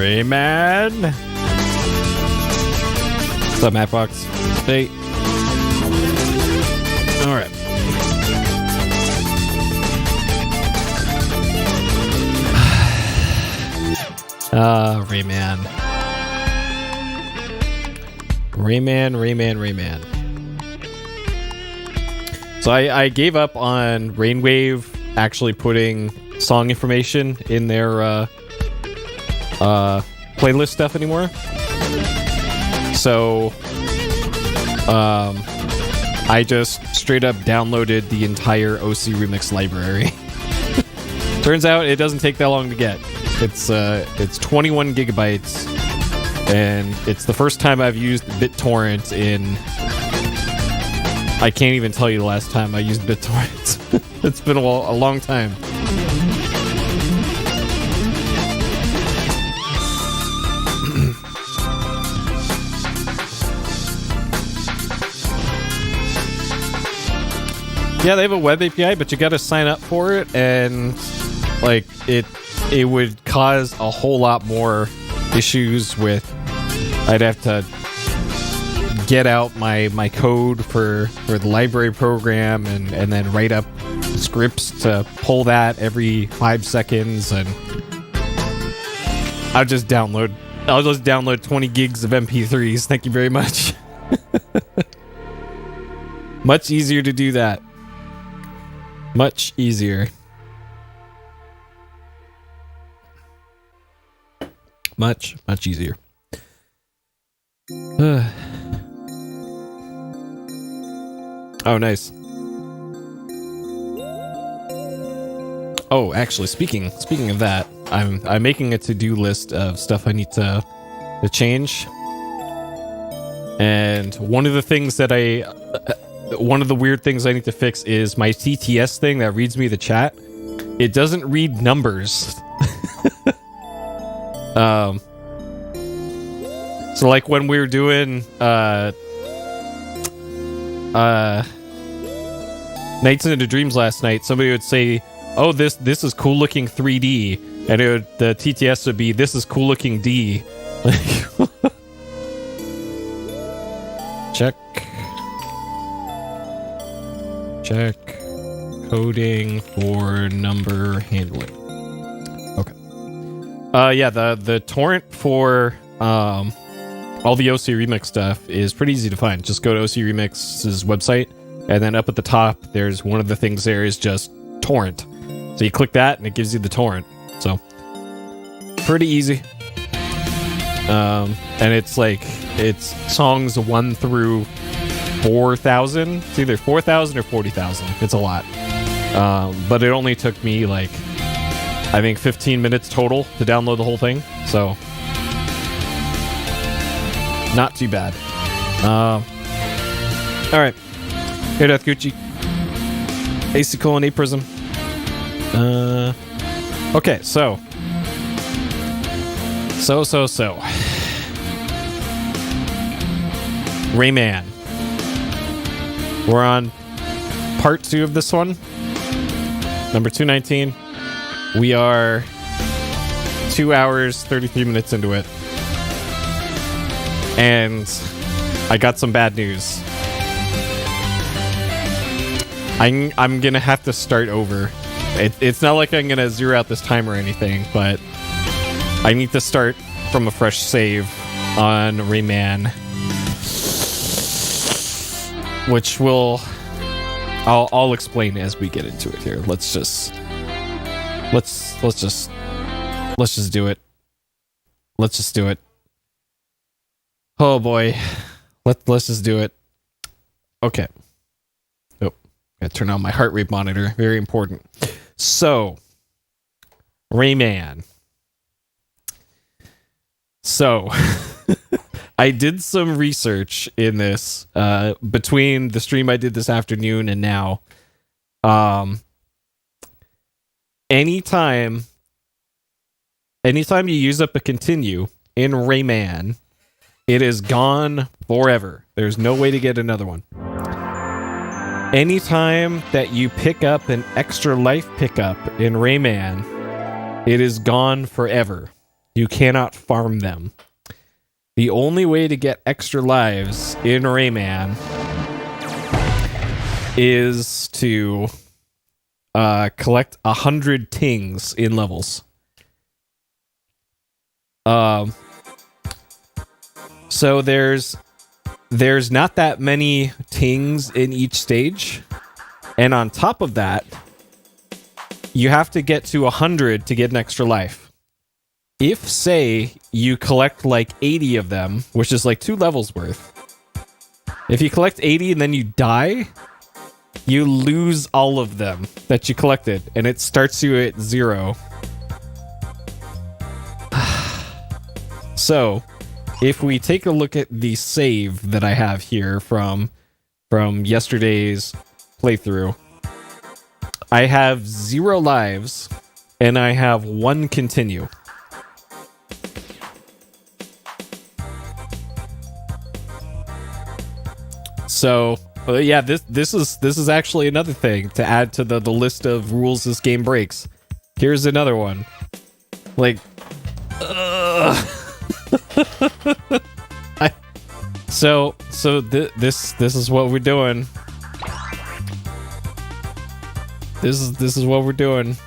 Rayman. What's up, Mattbox? Hey. All right. Rayman. Rayman. So I gave up on Rainwave actually putting song information in their playlist stuff anymore. So I just straight up downloaded the entire OC Remix library. Turns out it doesn't take that long to get. It's 21 gigabytes, and it's the first time I've used BitTorrent in... I can't even tell you the last time I used BitTorrent. It's been a long time. Yeah, they have a web API, but you gotta sign up for it, and like it would cause a whole lot more issues with... I'd have to get out my code for the library program and then write up scripts to pull that every 5 seconds, and I'll just download 20 gigs of MP3s. Thank you very much. Much easier to do that. Much easier. Much easier. Oh, nice. Oh, actually, speaking of that, I'm making a to-do list of stuff I need to change. And one of the weird things I need to fix is my TTS thing that reads me the chat. It doesn't read numbers. So like when we were doing Nights into Dreams last night, somebody would say, "Oh, this is cool looking 3D," and the TTS would be, "This is cool looking D." Check coding for number handling. Okay. Yeah, the torrent for all the OC Remix stuff is pretty easy to find. Just go to OC Remix's website, and then up at the top, there's one of the things there is just torrent. So you click that, and it gives you the torrent. So pretty easy. And it's songs 1 through 4,000. It's either 4,000 or 40,000. It's a lot. But it only took me I think 15 minutes total to download the whole thing. So not too bad. All right. Hey, Death Gucci. AC colon A Prism. Okay, so. Rayman. We're on part 2 of this one. Number 219. We are 2 hours, 33 minutes into it. And I got some bad news. I'm gonna have to start over. It's not like I'm gonna zero out this time or anything, but I need to start from a fresh save on Rayman, which I'll explain as we get into it here. Let's just do it. Let's just do it. Oh boy. Let's just do it. Okay. Oh, gotta turn on my heart rate monitor. Very important. So, Rayman. So, I did some research in this between the stream I did this afternoon and now. Anytime you use up a continue in Rayman, it is gone forever. There's no way to get another one. Anytime that you pick up an extra life pickup in Rayman, it is gone forever. You cannot farm them. The only way to get extra lives in Rayman is to collect 100 tings in levels. So there's not that many tings in each stage, and on top of that, you have to get to 100 to get an extra life. If, say, you collect like 80 of them, which is like 2 levels worth, if you collect 80 and then you die, you lose all of them that you collected, and it starts you at 0. So, if we take a look at the save that I have here from yesterday's playthrough, I have 0 lives, and I have 1 continue. So, yeah, this is actually another thing to add to the list of rules this game breaks. Here's another one. Like, this is what we're doing. This is what we're doing.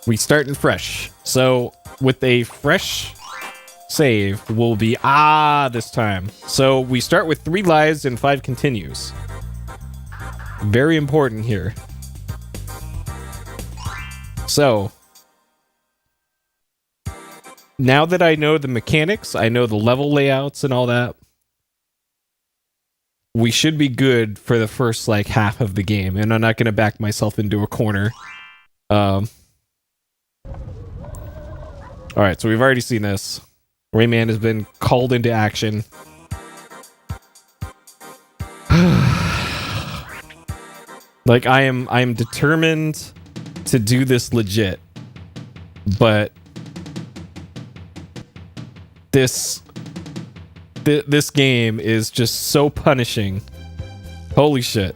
We starting fresh. So with a fresh save, we'll be this time. So we start with 3 lives and 5 continues. Very important here. So now that I know the mechanics, I know the level layouts and all that, we should be good for the first like half of the game, and I'm not going to back myself into a corner. Alright, so we've already seen this. Rayman has been called into action. Like, I am determined to do this legit. But this game is just so punishing. Holy shit.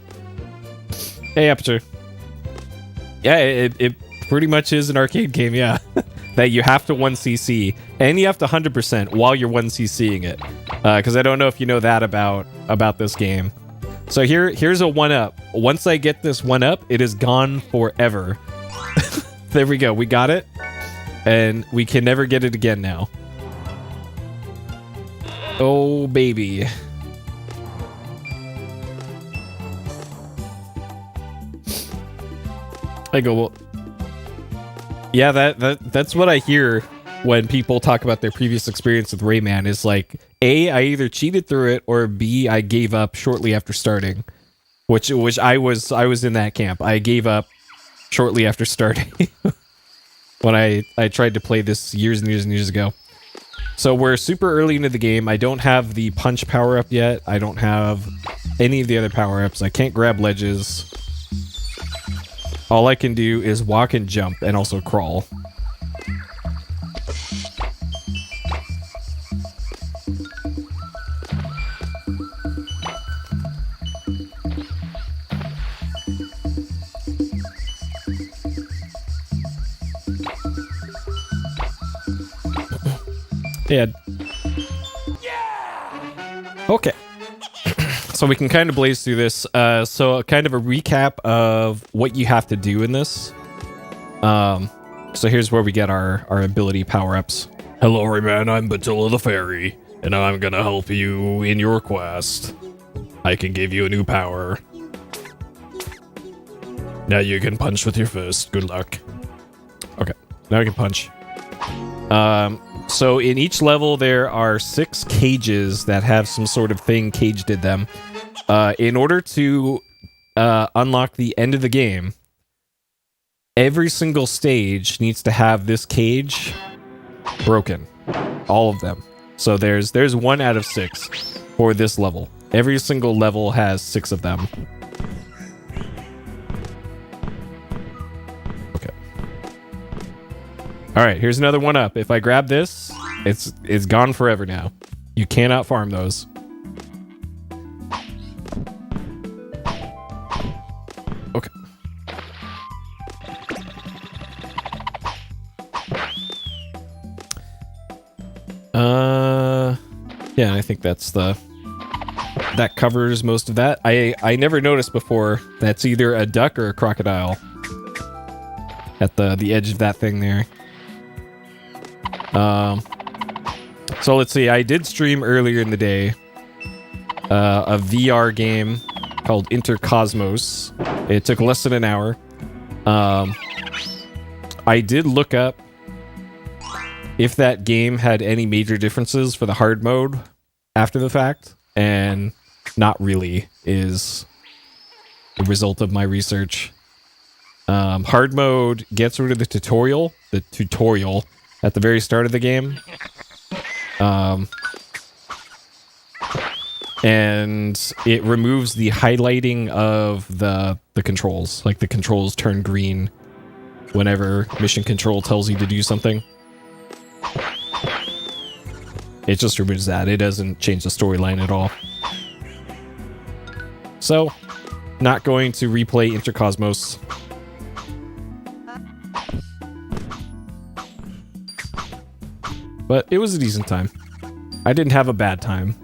Hey, Aperture. Yeah, it pretty much is an arcade game, yeah. That you have to 1cc, and you have to 100% while you're 1ccing it. Because I don't know if you know that about this game. So here's a 1-up. Once I get this 1-up, it is gone forever. There we go. We got it. And we can never get it again now. Oh, baby. I go, well... Yeah, that's what I hear when people talk about their previous experience with Rayman, is like, A, I either cheated through it, or B, I gave up shortly after starting. Which I was in that camp. I gave up shortly after starting. When I tried to play this years and years and years ago. So we're super early into the game. I don't have the punch power-up yet. I don't have any of the other power-ups. I can't grab ledges. All I can do is walk and jump, and also crawl. Yeah. Okay. So we can kind of blaze through this. So kind of a recap of what you have to do in this. So here's where we get our ability power-ups. Hello, Rayman, I'm Batilla the Fairy, and I'm gonna help you in your quest. I can give you a new power. Now you can punch with your fist. Good luck. Okay, now I can punch. So in each level, there are 6 cages that have some sort of thing caged in them. In order to unlock the end of the game, every single stage needs to have this cage broken. All of them. So there's 1 out of 6 for this level. Every single level has 6 of them. Okay. Alright, here's another 1-up. If I grab this, it's gone forever now. You cannot farm those. Okay. Yeah, I think that covers most of that. I never noticed before that's either a duck or a crocodile at the edge of that thing there. So let's see. I did stream earlier in the day a VR game called Intercosmos. It took less than an hour. I did look up if that game had any major differences for the hard mode after the fact, and not really is the result of my research. Hard mode gets rid of the tutorial at the very start of the game. And it removes the highlighting of the controls. Like the controls turn green whenever mission control tells you to do something. It just removes that. It doesn't change the storyline at all. So, not going to replay Intercosmos. But it was a decent time. I didn't have a bad time.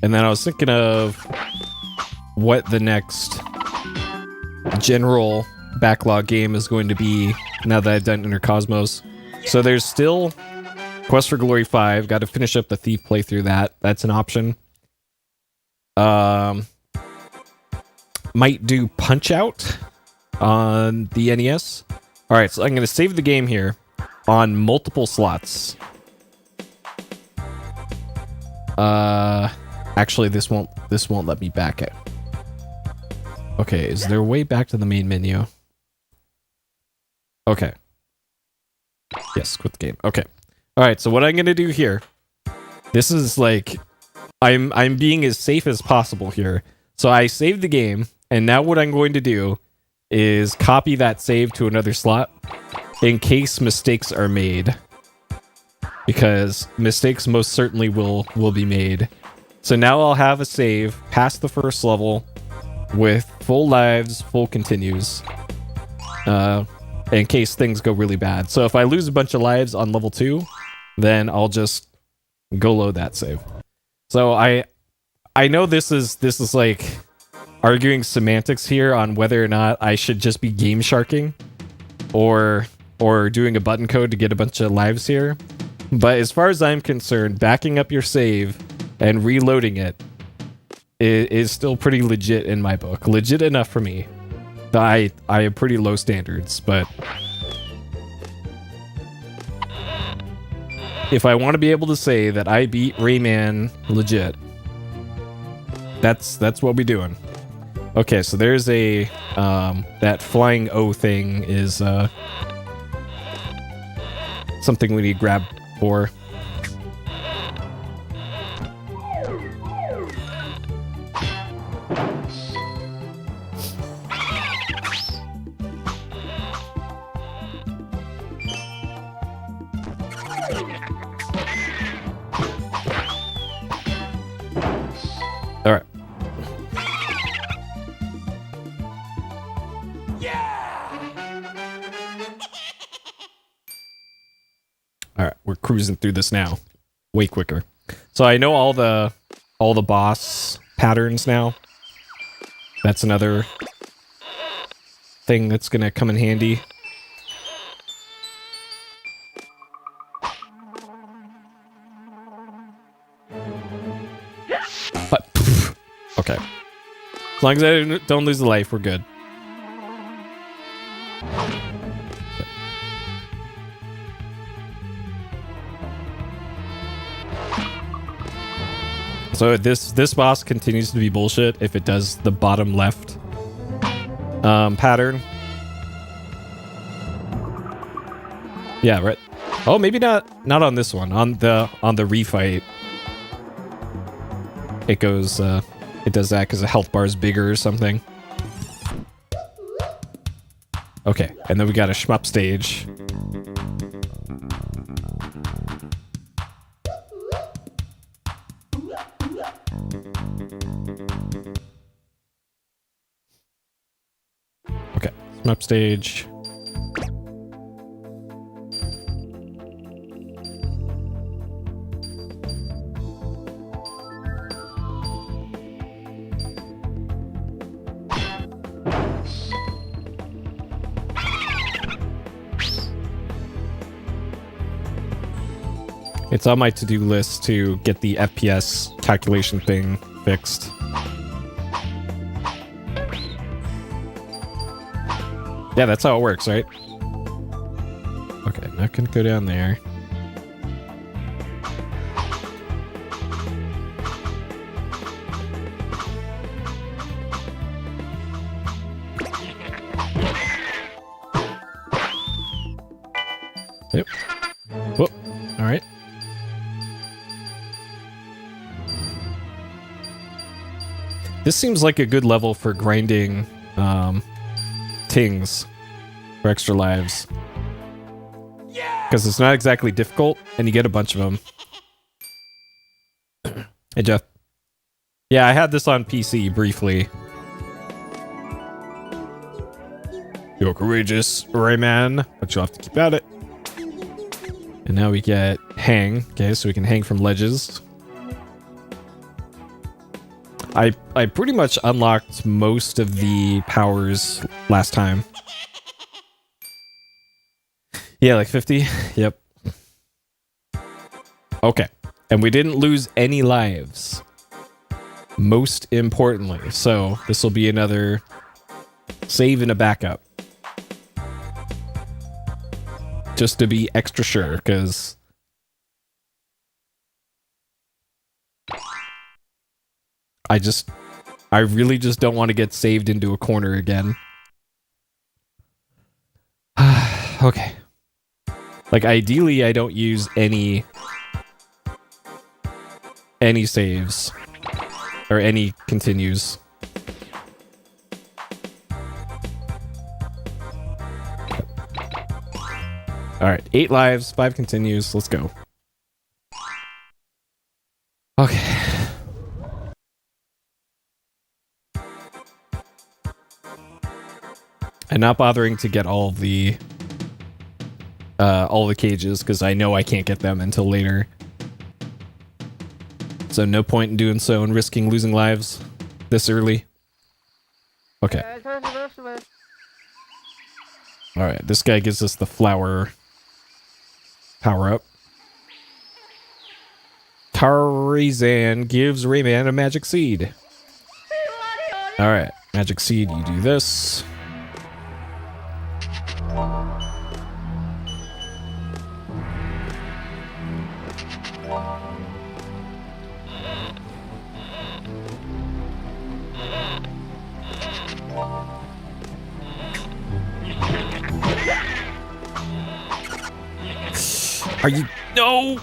And then I was thinking of what the next general backlog game is going to be now that I've done Intercosmos. So there's still Quest for Glory 5. Got to finish up the Thief playthrough that. That's an option. Might do Punch-Out on the NES. Alright, so I'm going to save the game here on multiple slots. Actually, this won't let me back out. Okay, is there a way back to the main menu? Okay. Yes, quit the game. Okay. Alright, so what I'm gonna do here, this is like I'm being as safe as possible here. So I saved the game, and now what I'm going to do is copy that save to another slot in case mistakes are made. Because mistakes most certainly will be made. So now I'll have a save past the first level with full lives, full continues, in case things go really bad. So if I lose a bunch of lives on level 2, then I'll just go load that save. So I know this is like arguing semantics here on whether or not I should just be game sharking or doing a button code to get a bunch of lives here. But as far as I'm concerned, backing up your save and reloading it is still pretty legit in my book. Legit enough for me. I have pretty low standards, but if I want to be able to say that I beat Rayman legit, that's what we're doing. Okay, so there's a that flying O thing is something we need to grab for. All right. All right, we're cruising through this now, way quicker. So I know all the boss patterns now. That's another thing that's gonna come in handy. But okay, as long as I don't lose a life, we're good. So this boss continues to be bullshit if it does the bottom left pattern. Yeah, right. Oh, maybe not on this one. On the refight, it goes it does that because the health bar is bigger or something. Okay, and then we got a shmup stage. Map stage. It's on my to-do list to get the FPS calculation thing fixed. Yeah, that's how it works, right? Okay, I'm not gonna go down there. Yep. Whoop. All right. This seems like a good level for grinding tings for extra lives. Because it's not exactly difficult, and you get a bunch of them. Hey, Jeff. Yeah, I had this on PC briefly. You're courageous, Rayman, but you'll have to keep at it. And now we get hang. Okay, so we can hang from ledges. I pretty much unlocked most of the powers last time. Yeah, like 50? Yep. Okay. And we didn't lose any lives. Most importantly. So this will be another save and a backup. Just to be extra sure, because I really just don't want to get saved into a corner again. Okay. Like, ideally, I don't use any saves. Or any continues. Alright, 8 lives, 5 continues. Let's go. Okay. And not bothering to get all the cages, because I know I can't get them until later. So no point in doing so and risking losing lives this early. Okay. Alright, this guy gives us the flower power-up. Tarzan gives Rayman a magic seed. Alright, magic seed, you do this. Are you... No!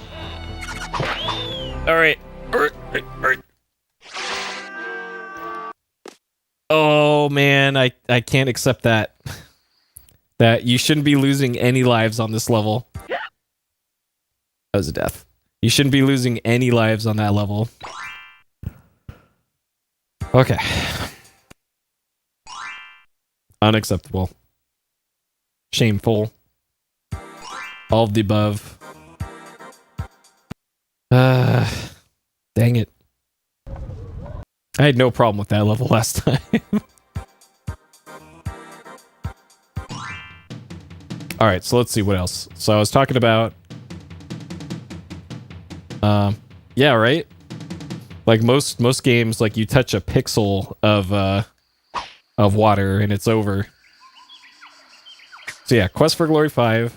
Alright. Alright. Oh, man. I can't accept that. That you shouldn't be losing any lives on this level. That was a death. You shouldn't be losing any lives on that level. Okay. Unacceptable. Shameful. All of the above. Dang it. I had no problem with that level last time. Alright, so let's see what else. So I was talking about... yeah, right? Like most games, like you touch a pixel of water and it's over. So yeah, Quest for Glory 5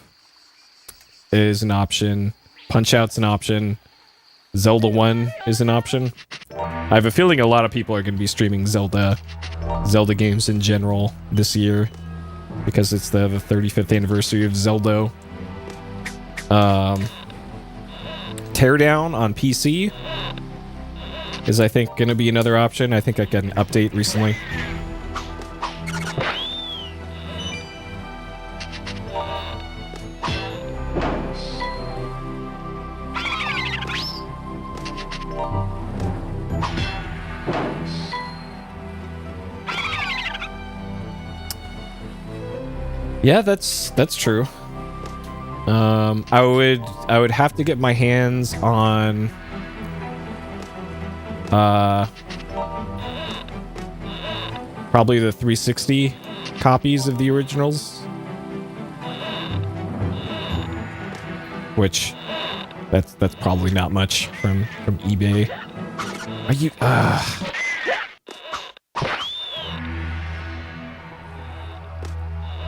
is an option. Punch-Out's an option. Zelda 1 is an option. I have a feeling a lot of people are going to be streaming Zelda games in general this year because it's the 35th anniversary of Zelda. Teardown on PC is, I think, going to be another option. I think I got an update recently. Yeah, that's true. I would have to get my hands on probably the 360 copies of the originals, which that's probably not much from eBay. Are you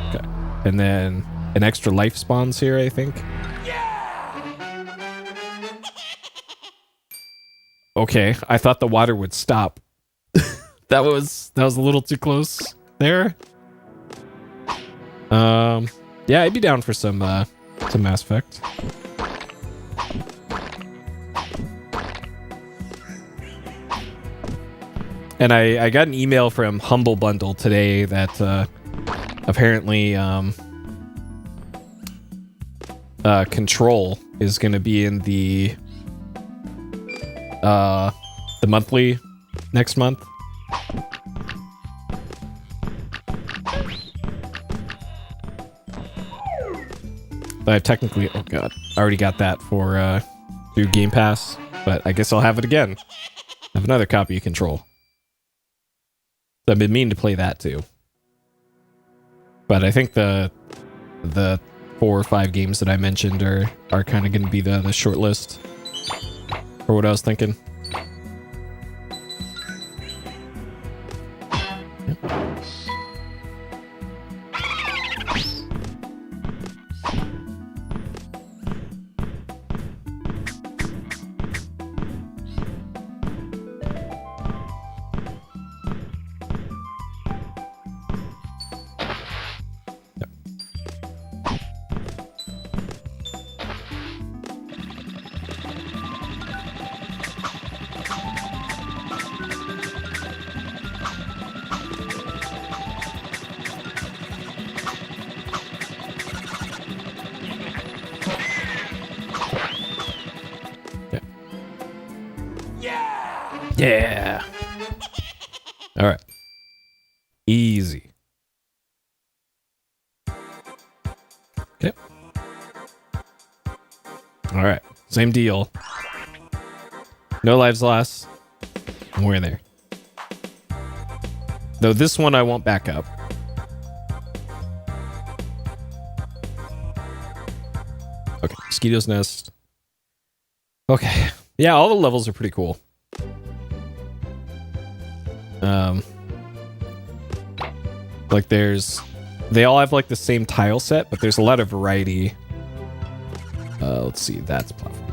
okay. And then an extra life spawns here, I think. Okay, I thought the water would stop. that was a little too close there. Yeah, I'd be down for some Mass Effect. And I got an email from Humble Bundle today that apparently Control is going to be in the monthly next month. But I've technically, oh god, I already got that for through Game Pass, but I guess I'll have it again. I have another copy of Control. So I've been meaning to play that too. But I think the 4 or 5 games that I mentioned are kind of going to be the short list for what I was thinking. Yep. Yeah. All right. Easy. Okay. All right. Same deal. No lives lost. We're in there. Though this one I won't back up. Okay. Mosquito's nest. Okay. Yeah, all the levels are pretty cool. Like they all have like the same tile set, but there's a lot of variety. Let's see, that's platform.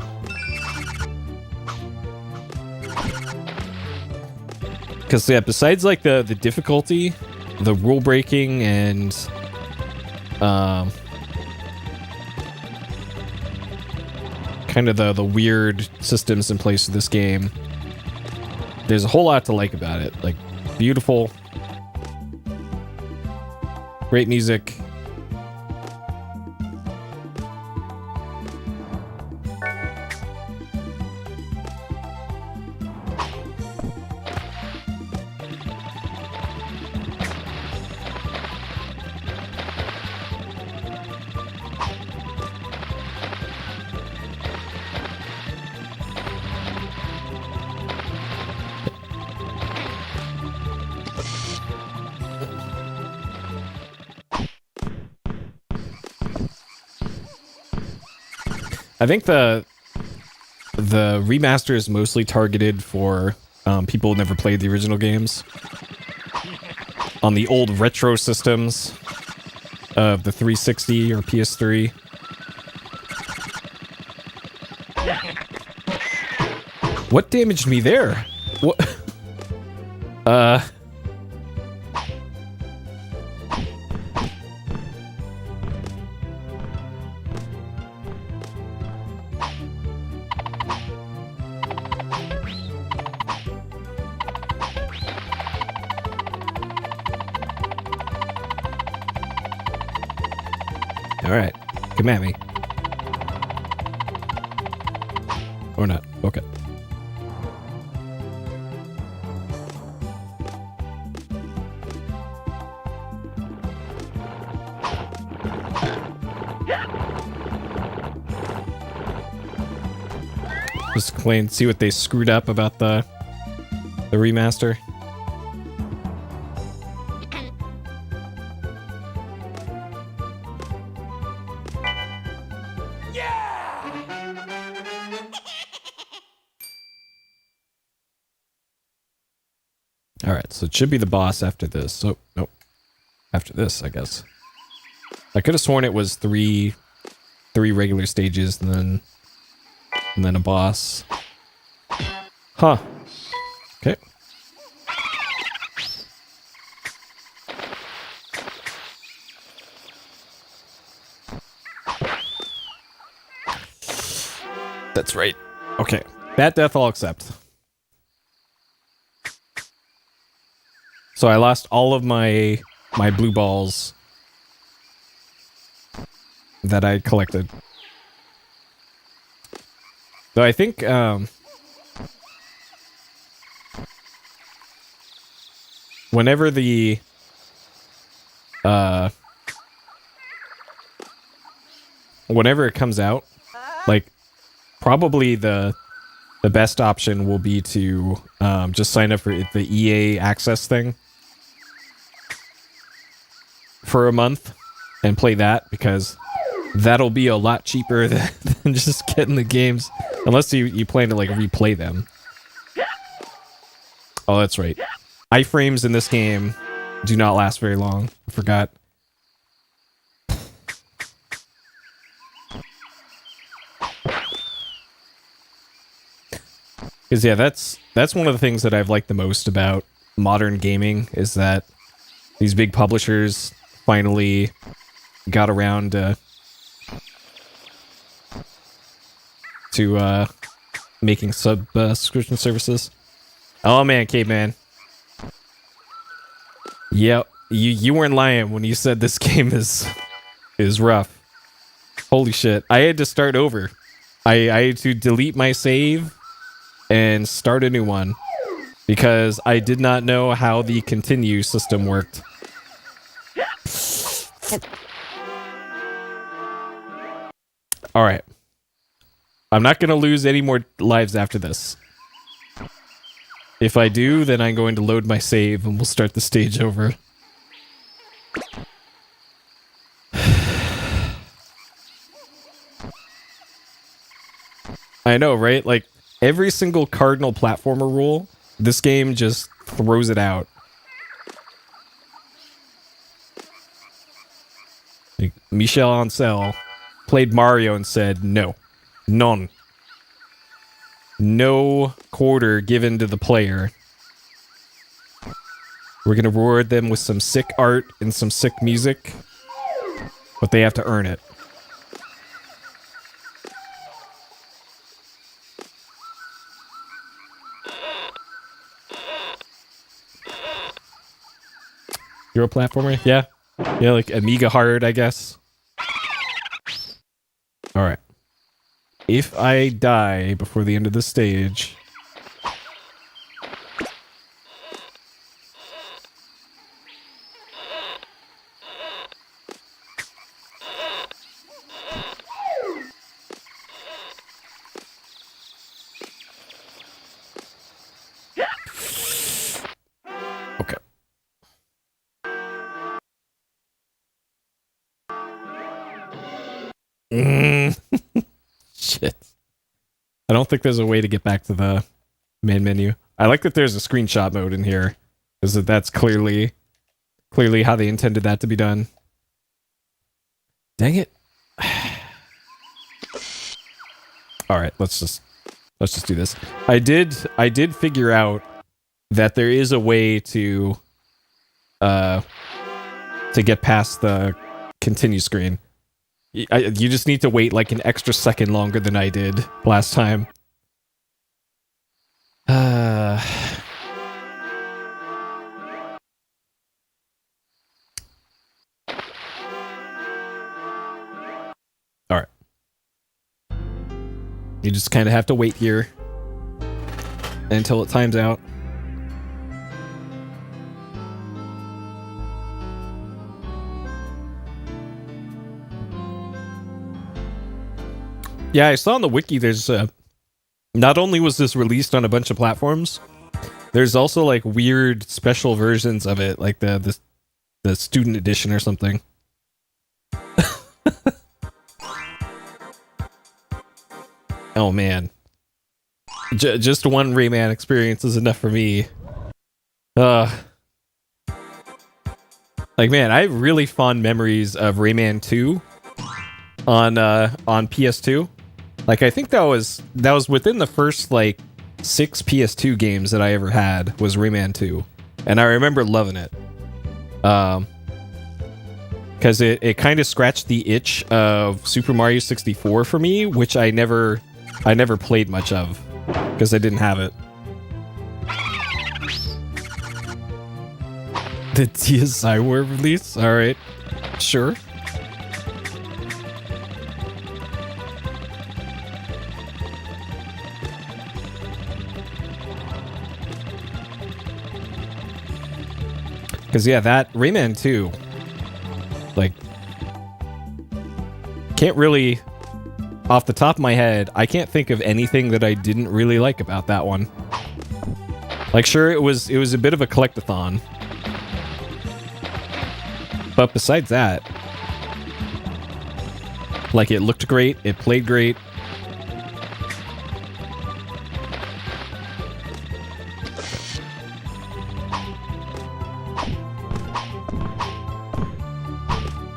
Because yeah, besides like the difficulty, the rule breaking, and kind of the weird systems in place of this game, there's a whole lot to like about it. Like, beautiful, great music. I think the remaster is mostly targeted for people who never played the original games on the old retro systems of the 360 or PS3. What damaged me there? What? All right, come at me. Or not. Okay. complain, see what they screwed up about the remaster. Alright, so it should be the boss after this. Oh, nope. After this, I guess. I could have sworn it was three regular stages and then a boss. Huh. Okay. That's right. Okay. That death I'll accept. So I lost all of my blue balls that I collected. Though I think whenever the whenever it comes out, like probably the best option will be to just sign up for the EA access thing for a month and play that, because that'll be a lot cheaper than just getting the games, unless you plan to like replay them. Oh, that's right. Iframes in this game do not last very long. I forgot. Because yeah, that's one of the things that I've liked the most about modern gaming, is that these big publishers finally got around to making subscription services. Oh man, Caveman. Yep, you weren't lying when you said this game is rough. Holy shit! I had to start over. I had to delete my save and start a new one because I did not know how the continue system worked. All right. I'm not going to lose any more lives after this. If I do, then I'm going to load my save and we'll start the stage over. I know, right? Like, every single cardinal platformer rule, this game just throws it out. Like, Michel Ancel played Mario and said, no. None. No quarter given to the player. We're going to reward them with some sick art and some sick music, but they have to earn it. You're a platformer? Yeah. Yeah, like Amiga Hard, I guess. Alright. If I die before the end of the stage... Okay. Shit. I don't think there's a way to get back to the main menu. I like that there's a screenshot mode in here, because that's clearly how they intended that to be done. Dang it. Alright, let's just do this. I did figure out that there is a way to get past the continue screen. You just need to wait like an extra second longer than I did last time. Alright. You just kind of have to wait here until it times out. Yeah, I saw on the wiki there's not only was this released on a bunch of platforms, there's also like weird special versions of it, like the student edition or something. Oh man, just one Rayman experience is enough for me. Like man, I have really fond memories of Rayman 2 on PS2. Like I think that was within the first like 6 PS2 games that I ever had was Rayman 2, and I remember loving it. Because it kind of scratched the itch of Super Mario 64 for me, which I never played much of because I didn't have it. The DSi War release? Alright. Sure. Because, yeah, that Rayman 2, like, can't really, off the top of my head, I can't think of anything that I didn't really like about that one. Like, sure, it was a bit of a collectathon. But besides that, like, it looked great, it played great.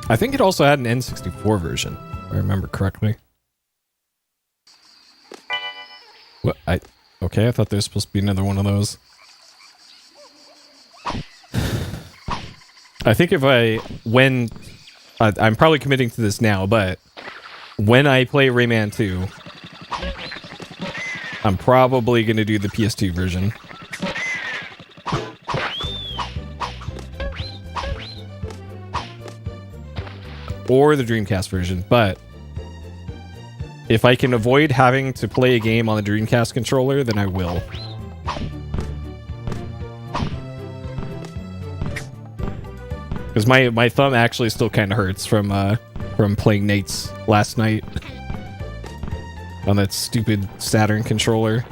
I think it also had an N64 version, if I remember correctly. What? Okay, I thought there was supposed to be another one of those. I think I'm probably committing to this now, but when I play Rayman 2, I'm probably going to do the PS2 version. Or the Dreamcast version, but if I can avoid having to play a game on the Dreamcast controller, then I will. Because my thumb actually still kind of hurts from playing Nate's last night on that stupid Saturn controller.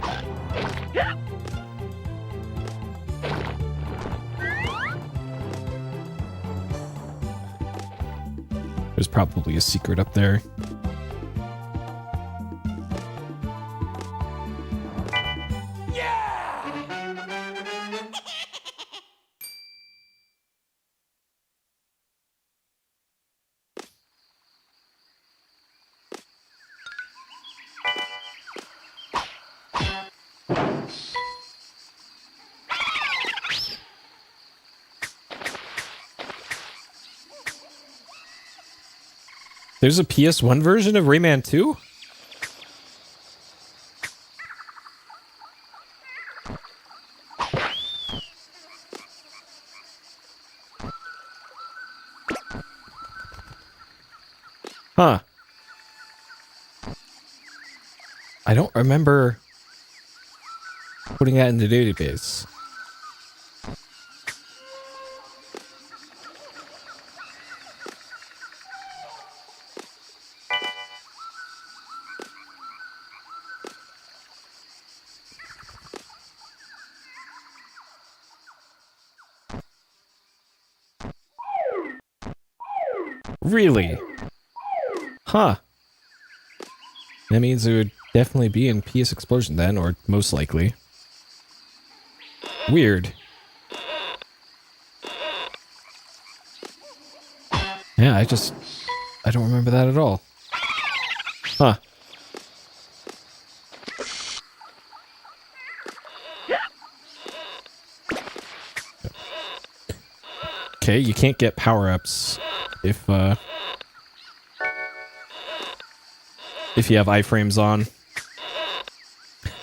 There's probably a secret up there. There's a PS1 version of Rayman 2? Huh. I don't remember putting that in the database. Really? Huh. That means it would definitely be in PSXplosion then, or most likely. Weird. Yeah, I don't remember that at all. Huh. Okay, you can't get power-ups if you have iframes on.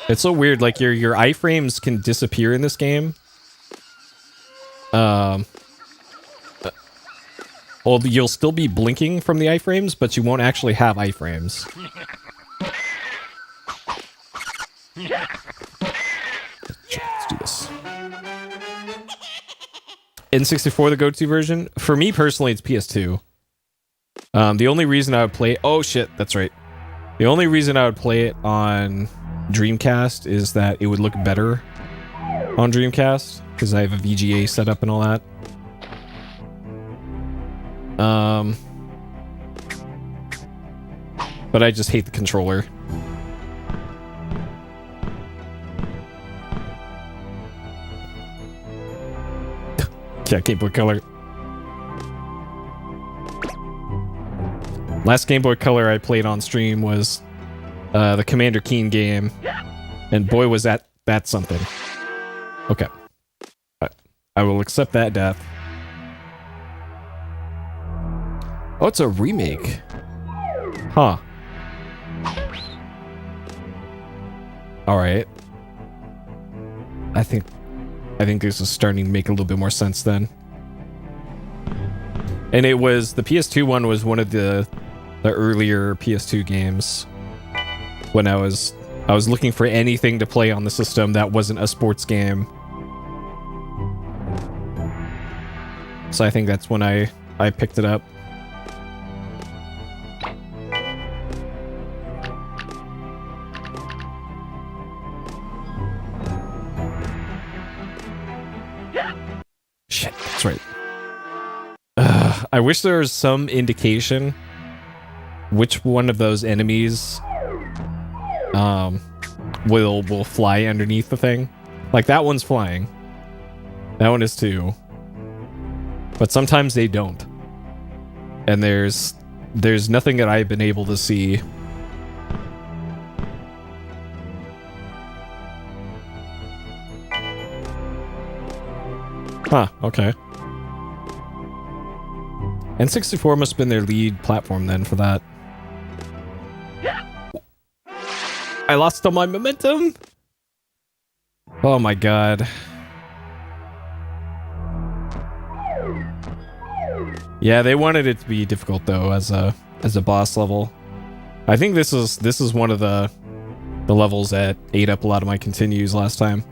It's so weird, like your iframes can disappear in this game. Well, you'll still be blinking from the iframes, but you won't actually have iframes. Let's do this. N64, the go-to version? For me personally, it's PS2. The only reason I would play... Oh shit, that's right. The only reason I would play it on Dreamcast is that it would look better on Dreamcast because I have a VGA set up and all that. But I just hate the controller. Yeah, Game Boy Color. Last Game Boy Color I played on stream was the Commander Keen game, and boy was that something. Okay. I will accept that death. Oh, it's a remake. Huh. Alright. I think this is starting to make a little bit more sense then. And it was, the PS2 one was one of the earlier PS2 games when I was looking for anything to play on the system that wasn't a sports game. So I think that's when I picked it up. Shit, that's right. I wish there was some indication which one of those enemies will fly underneath the thing. Like that one's flying. That one is too. But sometimes they don't. And there's nothing that I've been able to see. Huh, okay. N64 must have been their lead platform then for that. I lost all my momentum! Oh my god. Yeah, they wanted it to be difficult though as a boss level. I think this is one of the levels that ate up a lot of my continues last time.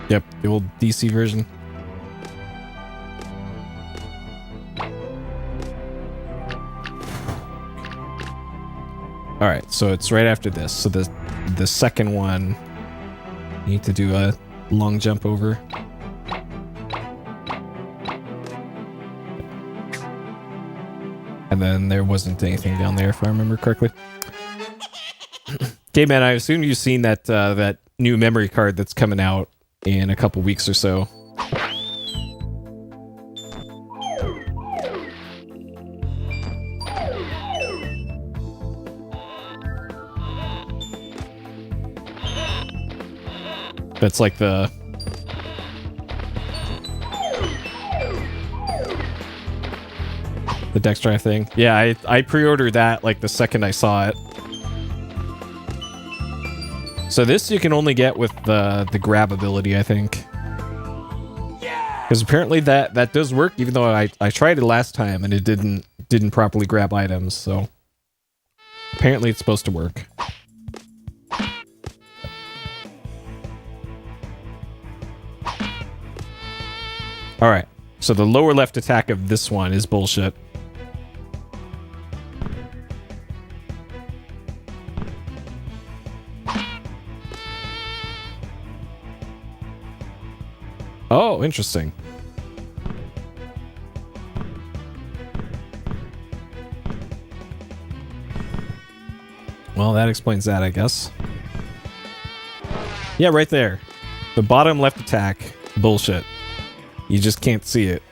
Yep, the old DC version. Alright, so it's right after this. So the second one, you need to do a long jump over. And then there wasn't anything down there, if I remember correctly. Okay, man, I assume you've seen that that new memory card that's coming out in a couple weeks or so. That's like the Dex Drive thing. Yeah, I pre-ordered that like the second I saw it. So this you can only get with the grab ability, I think. Because apparently that does work, even though I tried it last time and it didn't properly grab items, so apparently it's supposed to work. Alright, so the lower left attack of this one is bullshit. Oh, interesting. Well, that explains that, I guess. Yeah, right there. The bottom left attack, bullshit. You just can't see it.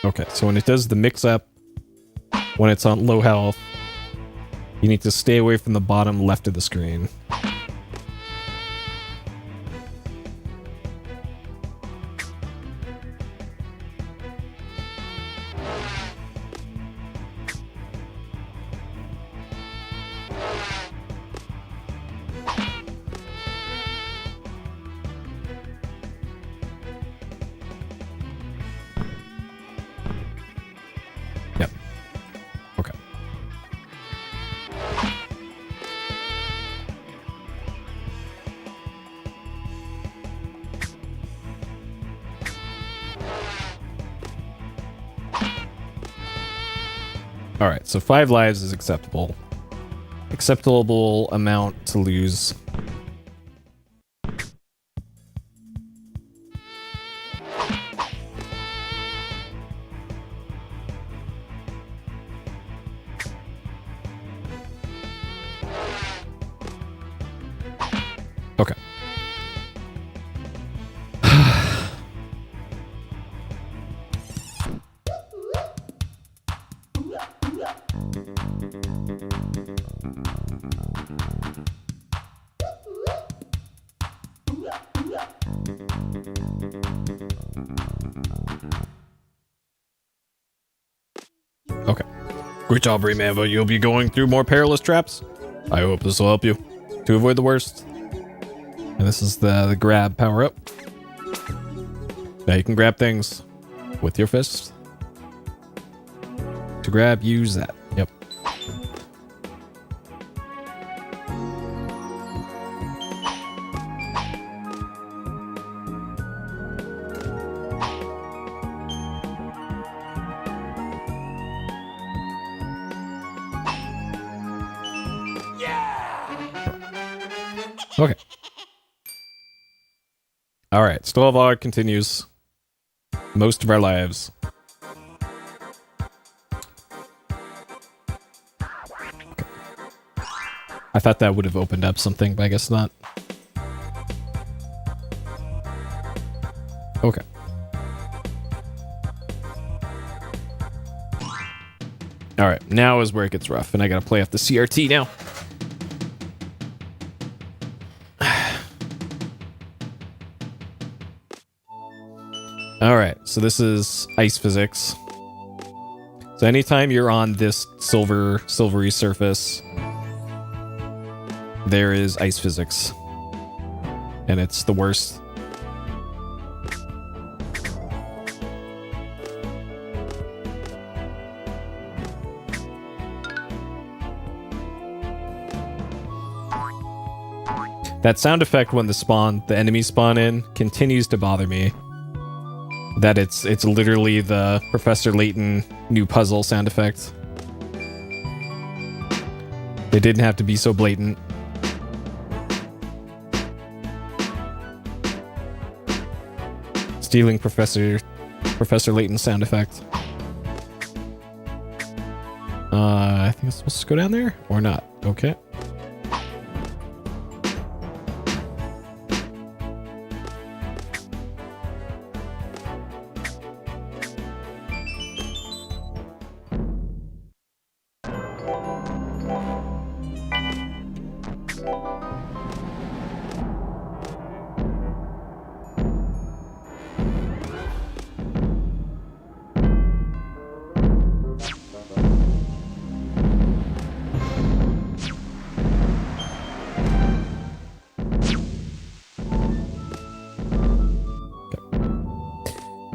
Okay, so when it does the mix-up, when it's on low health, you need to stay away from the bottom left of the screen. All right, so 5 lives is acceptable. Acceptable amount to lose. Okay. Okay. Great job, Rayman, but you'll be going through more perilous traps. I hope this will help you to avoid the worst. And this is the grab power up. Now you can grab things with your fist. To grab, use that. Yep. Okay. All right. Still Vlog continues. Most of our lives. Okay. I thought that would have opened up something, but I guess not. Okay. All right. Now is where it gets rough, and I gotta play off the CRT now. All right, so this is ice physics. So anytime you're on this silvery surface, there is ice physics. And it's the worst. That sound effect when the enemies spawn in continues to bother me. That it's literally the Professor Layton new puzzle sound effect. They didn't have to be so blatant. Stealing Professor Layton's sound effect. I think I'm supposed to go down there or not. Okay.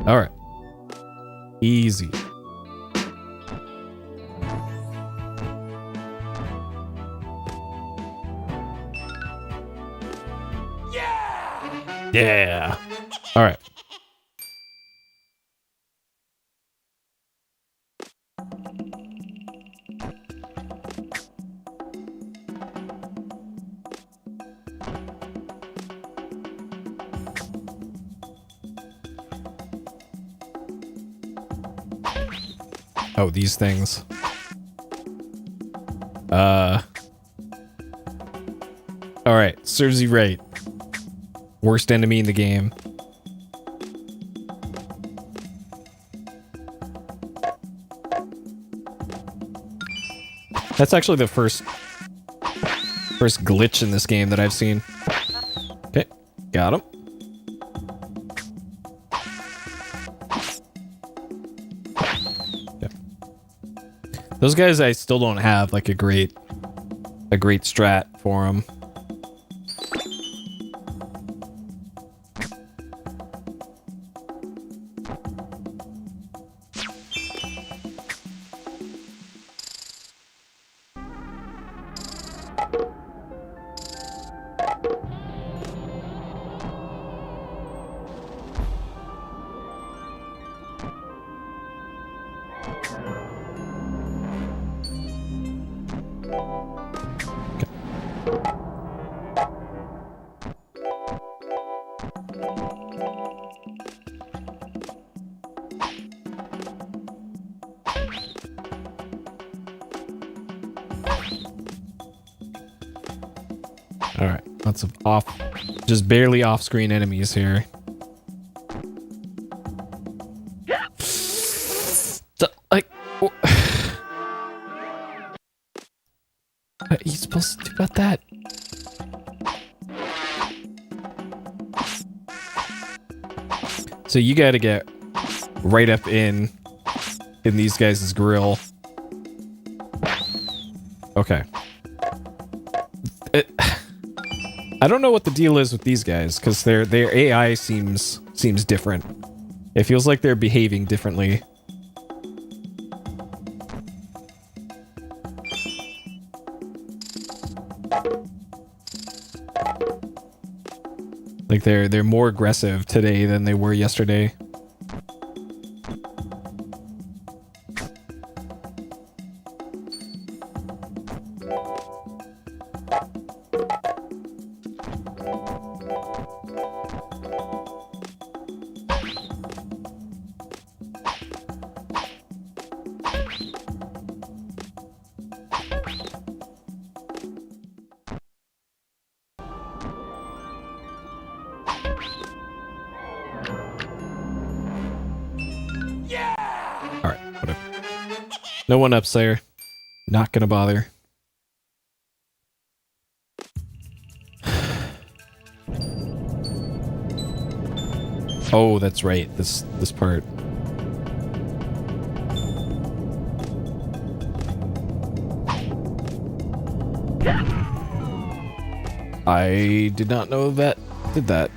All right. Easy. Yeah. Yeah. All right. Oh, these things. Alright, serves you right. Worst enemy in the game. That's actually the first glitch in this game that I've seen. Okay, got him. Those guys, I still don't have like a great strat for them. All right, lots of just barely off-screen enemies here. Like, what are you supposed to do about that? So you got to get right up in these guys' grill. Okay. I don't know what the deal is with these guys because their AI seems different. It feels like they're behaving differently. Like they're more aggressive today than they were yesterday. No one up there. Not gonna bother. Oh, that's right. This part. I did not know that did that.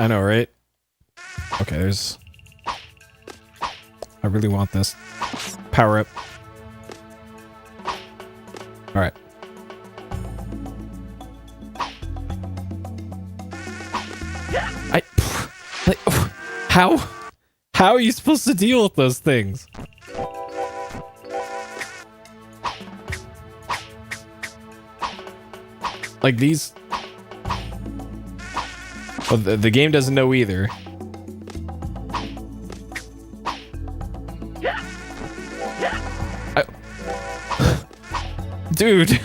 I know, right? Okay, there's... I really want this. Power up. Alright. Like, how are you supposed to deal with those things? Like these... Well, the game doesn't know either. Dude,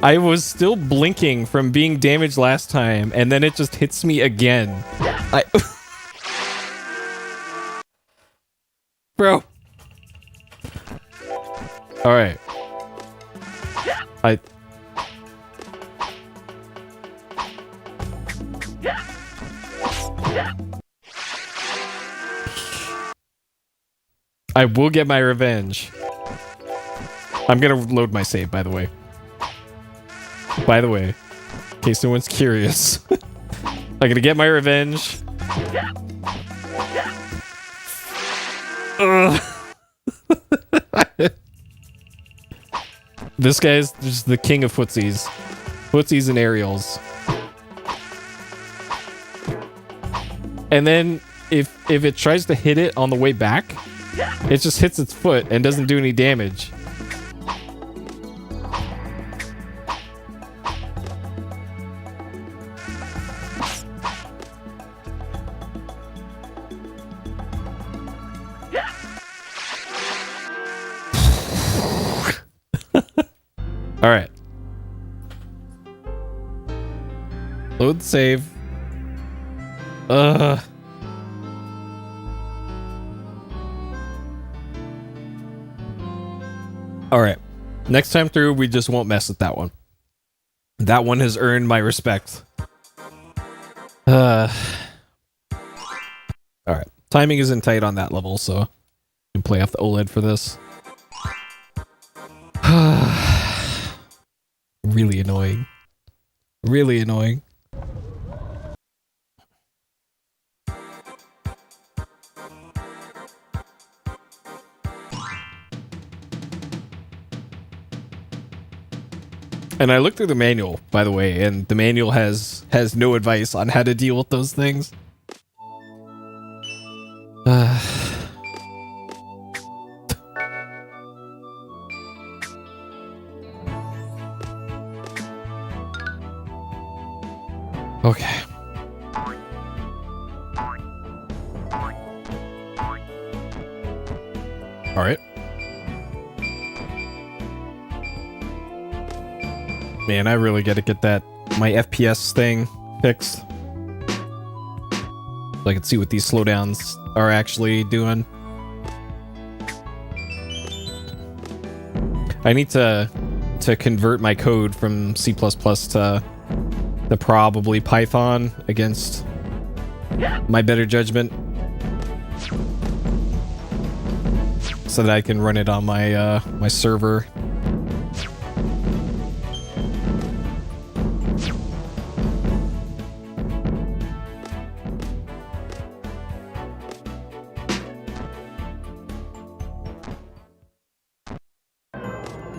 I was still blinking from being damaged last time, and then it just hits me again. Bro. Alright. I will get my revenge. I'm gonna load my save, by the way. In case no one's curious. I'm gonna get my revenge. This guy's just the king of footsies. Footsies and aerials. And then if it tries to hit it on the way back, it just hits its foot and doesn't do any damage. All right. Load save. All right. Next time through, we just won't mess with that one. That one has earned my respect. All right. Timing isn't tight on that level, so I can play off the OLED for this. Really annoying. Really annoying. And I looked through the manual, by the way, and the manual has no advice on how to deal with those things. Okay. All right. Man, I really got to get my FPS thing fixed. So I can see what these slowdowns are actually doing. I need to convert my code from C++ to probably Python against my better judgment, so that I can run it on my my server.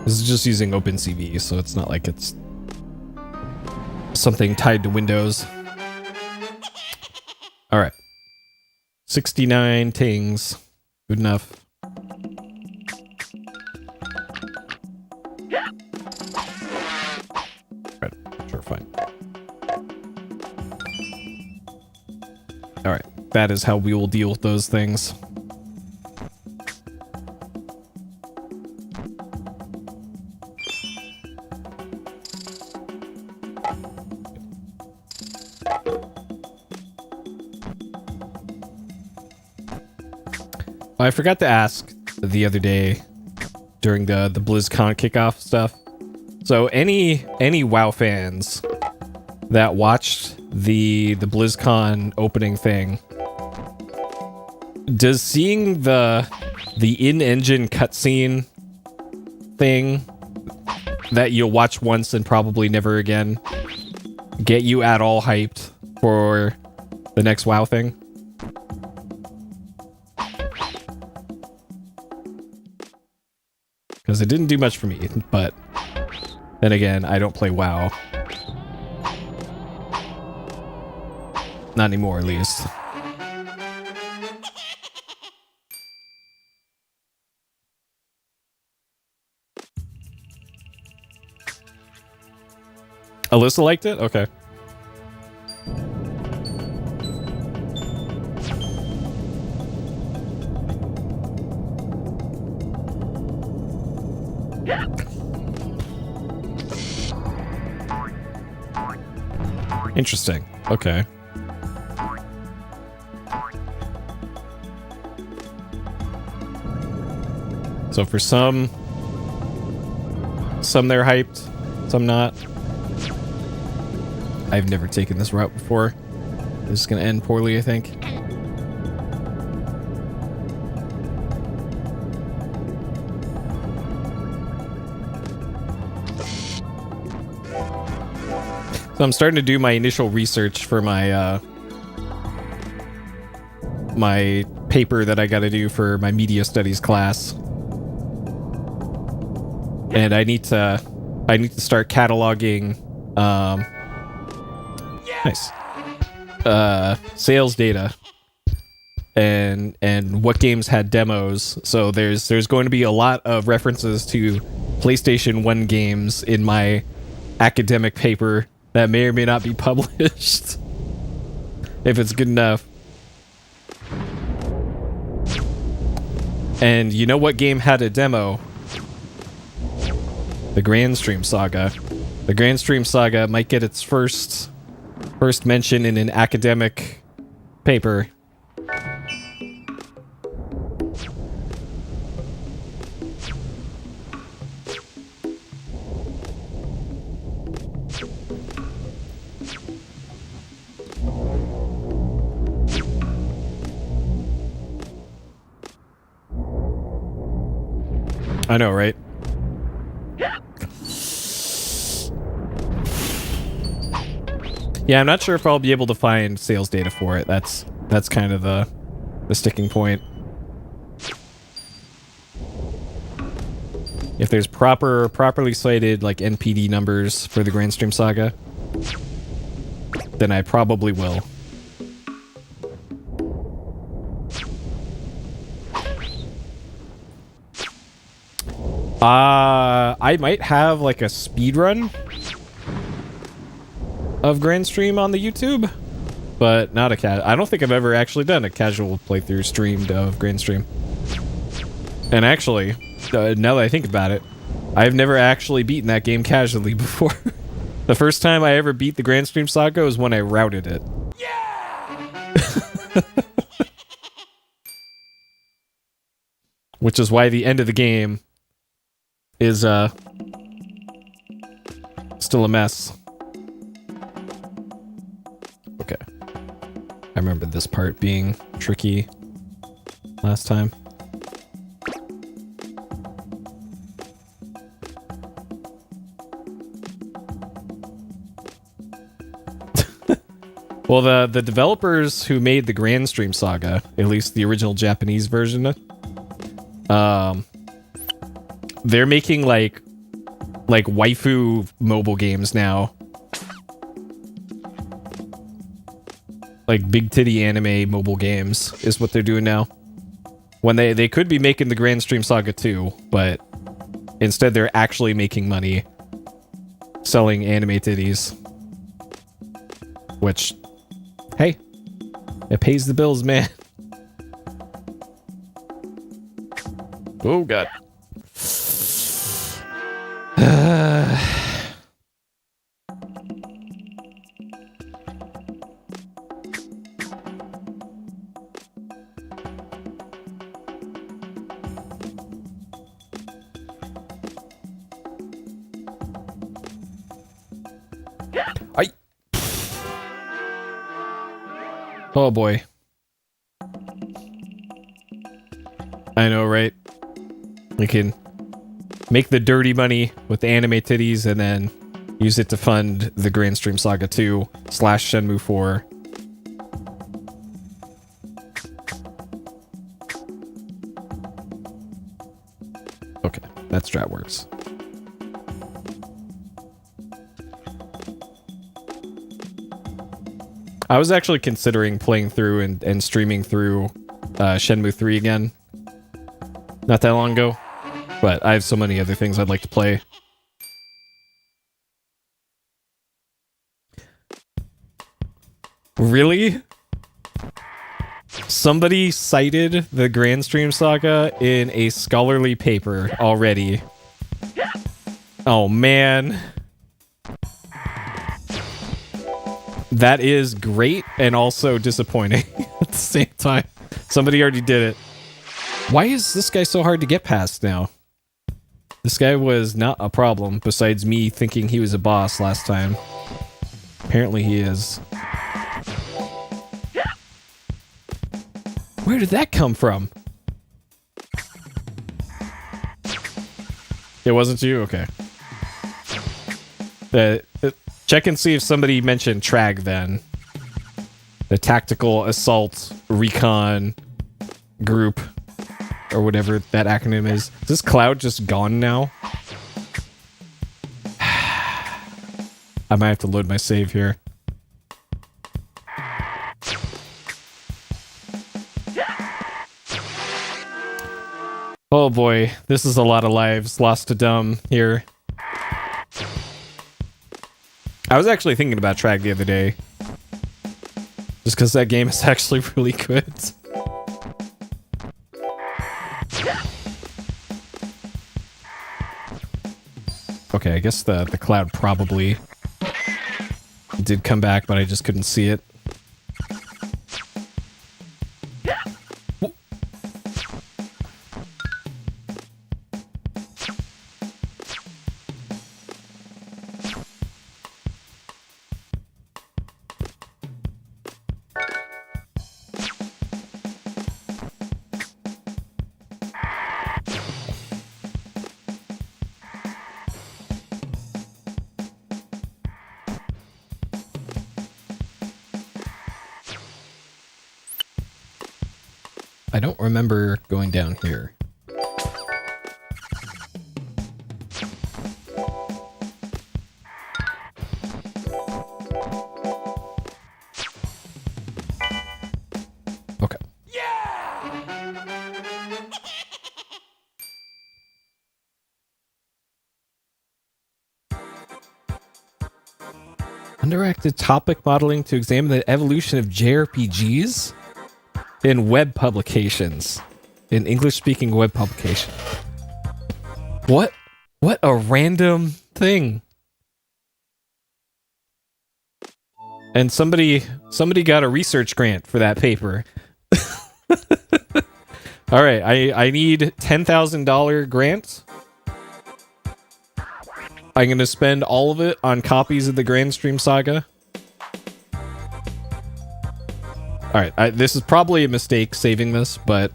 This is just using OpenCV, so it's not like it's something tied to Windows. All right. 69 tings. Good enough. Right. Sure, fine. All right. That is how we will deal with those things. I forgot to ask the other day during the BlizzCon kickoff stuff. So any WoW fans that watched the BlizzCon opening thing, does seeing the in-engine cutscene thing that you'll watch once and probably never again get you at all hyped for the next WoW thing? Because it didn't do much for me, but then again, I don't play WoW. Not anymore, at least. Alyssa liked it? Okay. Interesting. Okay. So for some they're hyped, some not. I've never taken this route before. This is gonna end poorly, I think. So I'm starting to do my initial research for my my paper that I got to do for my media studies class, and I need to start cataloging nice sales data and what games had demos. So there's going to be a lot of references to PlayStation 1 games in my academic paper that may or may not be published, if it's good enough. And you know what game had a demo? The Grand Stream Saga. The Grand Stream Saga might get its first mention in an academic paper. I know, right? Yeah, I'm not sure if I'll be able to find sales data for it. That's kind of the sticking point. If there's properly cited like NPD numbers for the Grand Stream Saga, then I probably will. I might have like a speed run of Grand Stream on the YouTube, but not a I don't think I've ever actually done a casual playthrough streamed of Grand Stream. And actually, now that I think about it, I've never actually beaten that game casually before. The first time I ever beat the Grand Stream Saga was when I routed it. Yeah! Which is why the end of the game is still a mess. Okay. I remember this part being tricky last time. Well, the developers who made the Grand Stream Saga, at least the original Japanese version, they're making like waifu mobile games now. Like big titty anime mobile games is what they're doing now. When they could be making the Grand Stream Saga 2, but instead they're actually making money selling anime titties. Which, hey, it pays the bills, man. Oh, God. Oh boy. I know, right? We can make the dirty money with the anime titties and then use it to fund the Grand Stream Saga 2 / Shenmue 4. Okay, that strat works. I was actually considering playing through and streaming through Shenmue 3 again. Not that long ago. But I have so many other things I'd like to play. Really? Somebody cited the Grand Stream Saga in a scholarly paper already. Oh, man. That is great and also disappointing at the same time. Somebody already did it. Why is this guy so hard to get past now? This guy was not a problem, besides me thinking he was a boss last time. Apparently he is. Where did that come from? It wasn't you? Okay. Check and see if somebody mentioned TRAG then. The Tactical Assault Recon Group. Or whatever that acronym is. Is this cloud just gone now? I might have to load my save here. Oh boy, this is a lot of lives lost to dumb here. I was actually thinking about TRAG the other day. Just because that game is actually really good. Okay, I guess the cloud probably did come back, but I just couldn't see it. I don't remember going down here. Okay. Underacted topic modeling to examine the evolution of JRPGs in web publications. In English-speaking web publication. What? What a random thing. And somebody got a research grant for that paper. All right, I need $10,000 grant. I'm going to spend all of it on copies of the Grand Stream Saga. Alright, this is probably a mistake saving this, but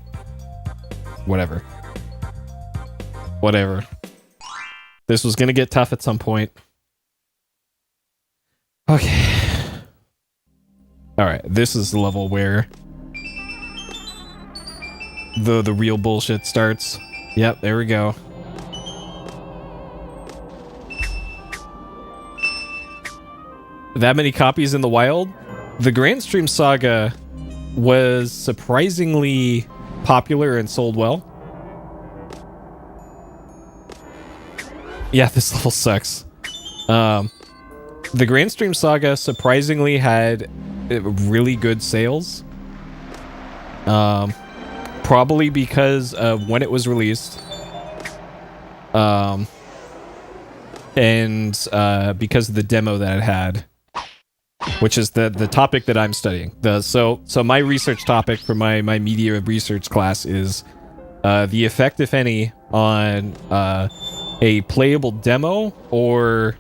whatever. Whatever. This was going to get tough at some point. Okay. Alright, this is the level where the real bullshit starts. Yep, there we go. That many copies in the wild? The Grand Stream Saga was surprisingly popular and sold well. Yeah, this level sucks. The Grand Stream Saga surprisingly had really good sales. Probably because of when it was released. And because of the demo that it had. Which is the topic that I'm studying. So my research topic for my media research class is the effect, if any, on a playable demo or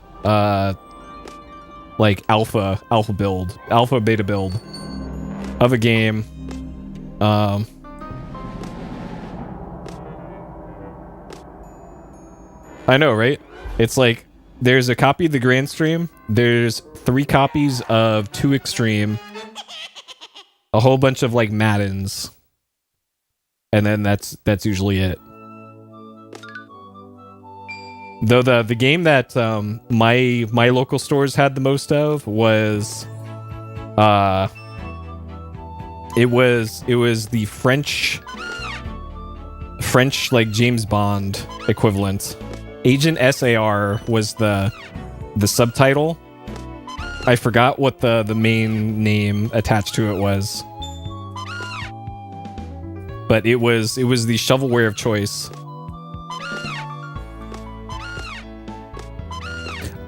like alpha beta build of a game. I know, right? It's like there's a copy of the Grand Stream. There's 3 copies of 2 Extreme, a whole bunch of like Maddens, and then that's usually it. Though the game that my local stores had the most of was it was the French like James Bond equivalent. Agent SAR was the subtitle. I forgot what the main name attached to it was. But it was the shovelware of choice.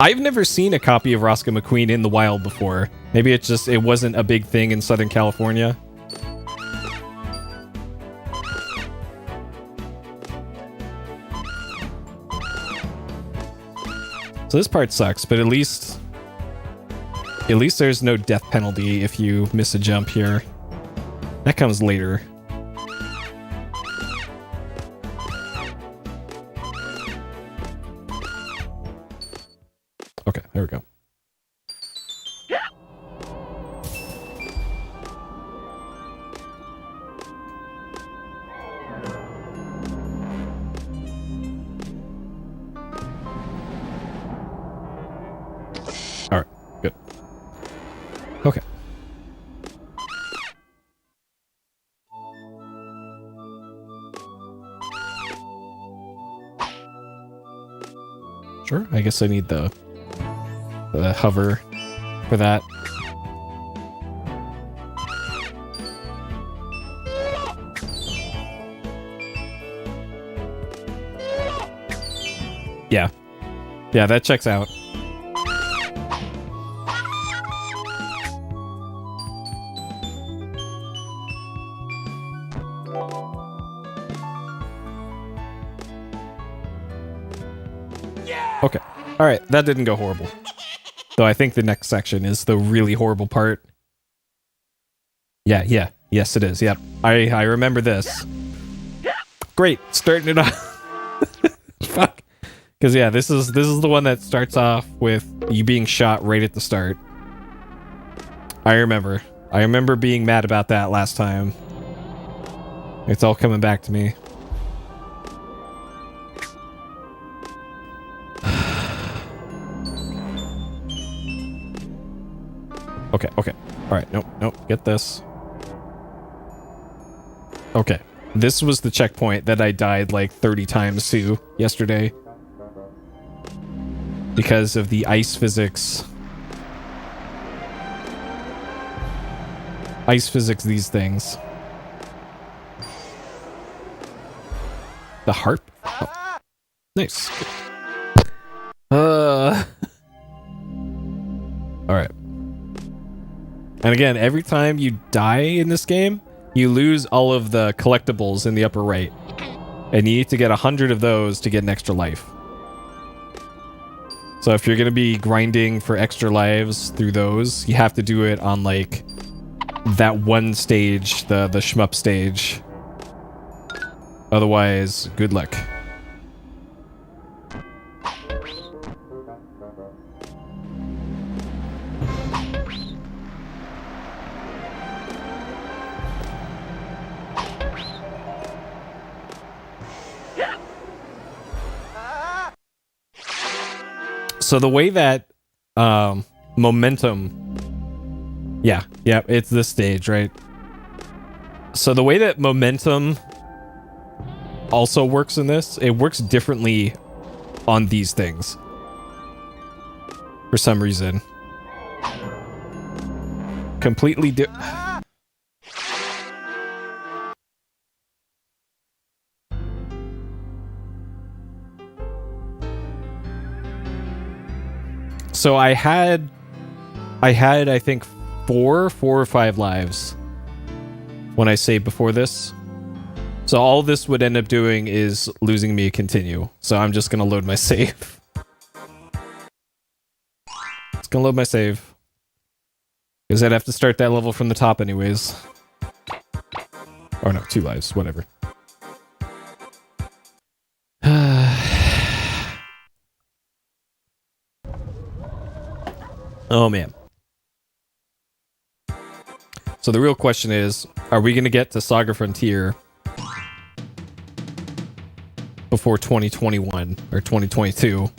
I've never seen a copy of Roscoe McQueen in the wild before. Maybe it wasn't a big thing in Southern California. So this part sucks, but at least there's no death penalty if you miss a jump here. That comes later. Okay, there we go. Alright, good. Okay. Sure, I guess I need the hover for that. Yeah. Yeah, that checks out. Okay. All right, that didn't go horrible. Though I think the next section is the really horrible part. Yeah, yes it is. Yep. I remember this. Great, starting it off. Fuck. Because yeah, this is the one that starts off with you being shot right at the start. I remember being mad about that last time. It's all coming back to me. Okay, okay. Alright, nope, nope. Get this. Okay. This was the checkpoint that I died like 30 times to yesterday. Because of the ice physics. Ice physics, these things. The harp? Oh. Nice. Alright. And again, every time you die in this game, you lose all of the collectibles in the upper right. And you need to get 100 of those to get an extra life. So if you're going to be grinding for extra lives through those, you have to do it on, like, that one stage, the shmup stage. Otherwise, good luck. So the way that momentum, yeah, it's this stage, right? So the way that momentum also works in this, it works differently on these things for some reason. Completely So I had I think four or five lives when I saved before this. So all this would end up doing is losing me a continue. So I'm just gonna load my save. It's gonna load my save. Because I'd have to start that level from the top anyways. Or no, 2 lives, whatever. Oh man. So the real question is, are we going to get to Saga Frontier before 2021 or 2022?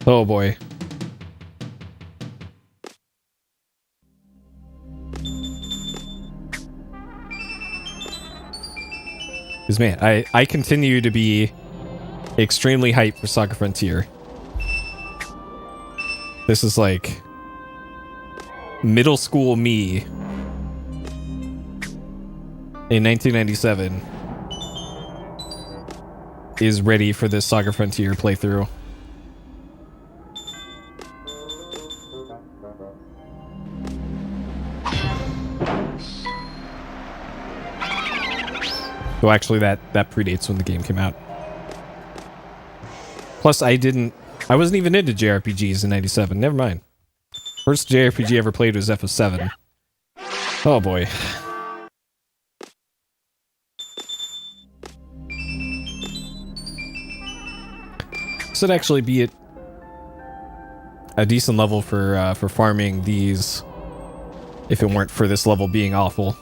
Oh boy. Because man, I continue to be extremely hyped for Saga Frontier. This is like middle school me in 1997 is ready for this Saga Frontier playthrough. Well, actually, that predates when the game came out. Plus, I wasn't even into JRPGs in 97. Never mind. First JRPG I ever played was FF7. Oh boy. This would actually be a decent level for farming these, if it weren't for this level being awful.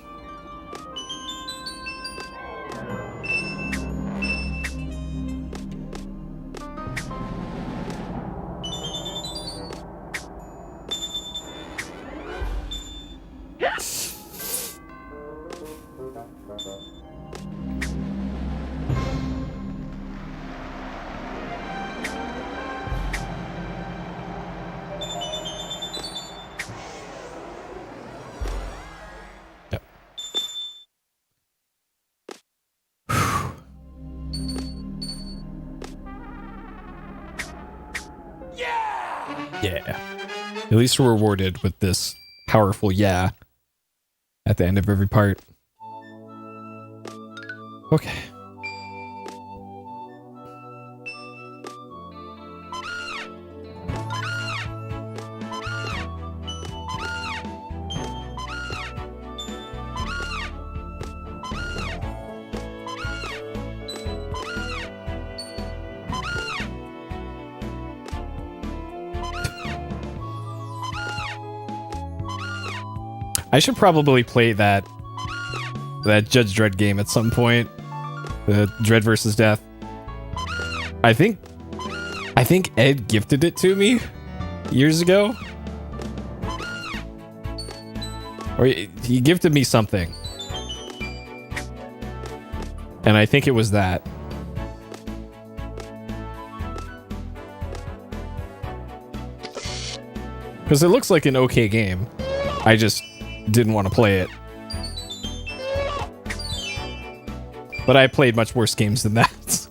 Yeah. At least we're rewarded with this powerful yeah at the end of every part. Okay. I should probably play that that Judge Dredd game at some point. The Dredd versus Death. I think Ed gifted it to me years ago. Or he gifted me something. And I think it was that. Because it looks like an okay game. I just didn't want to play it. But I played much worse games than that.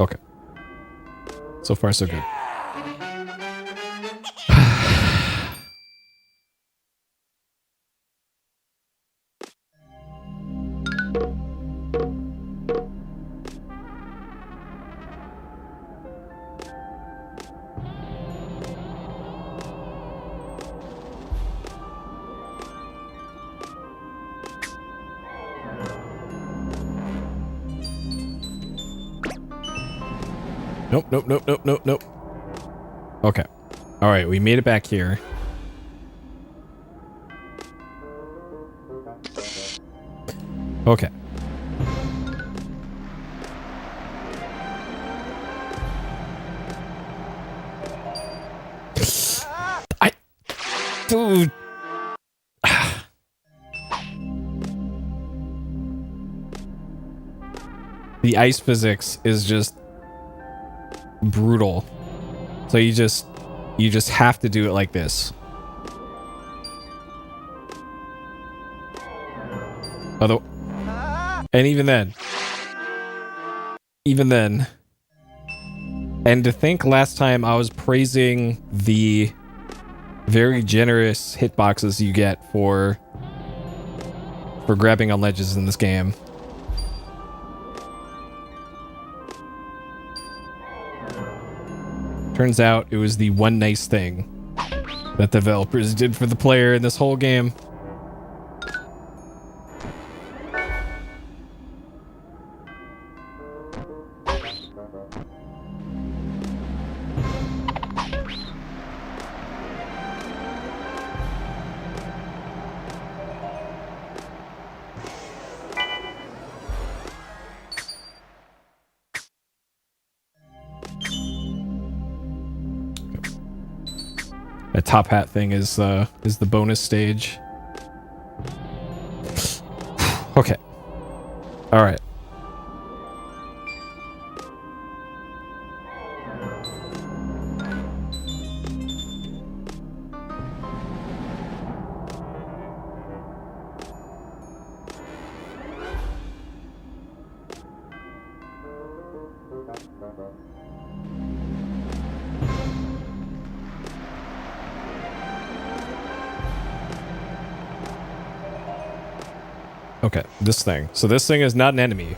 Okay. So far, so good. Nope. Okay. All right, we made it back here. Okay. Dude. The ice physics is just brutal. So you just have to do it like this. Although, and even then, and to think last time I was praising the very generous hitboxes you get for grabbing on ledges in this game. Turns out it was the one nice thing that developers did for the player in this whole game. That top hat thing is the bonus stage. Okay. All right. Okay, this thing. So this thing is not an enemy.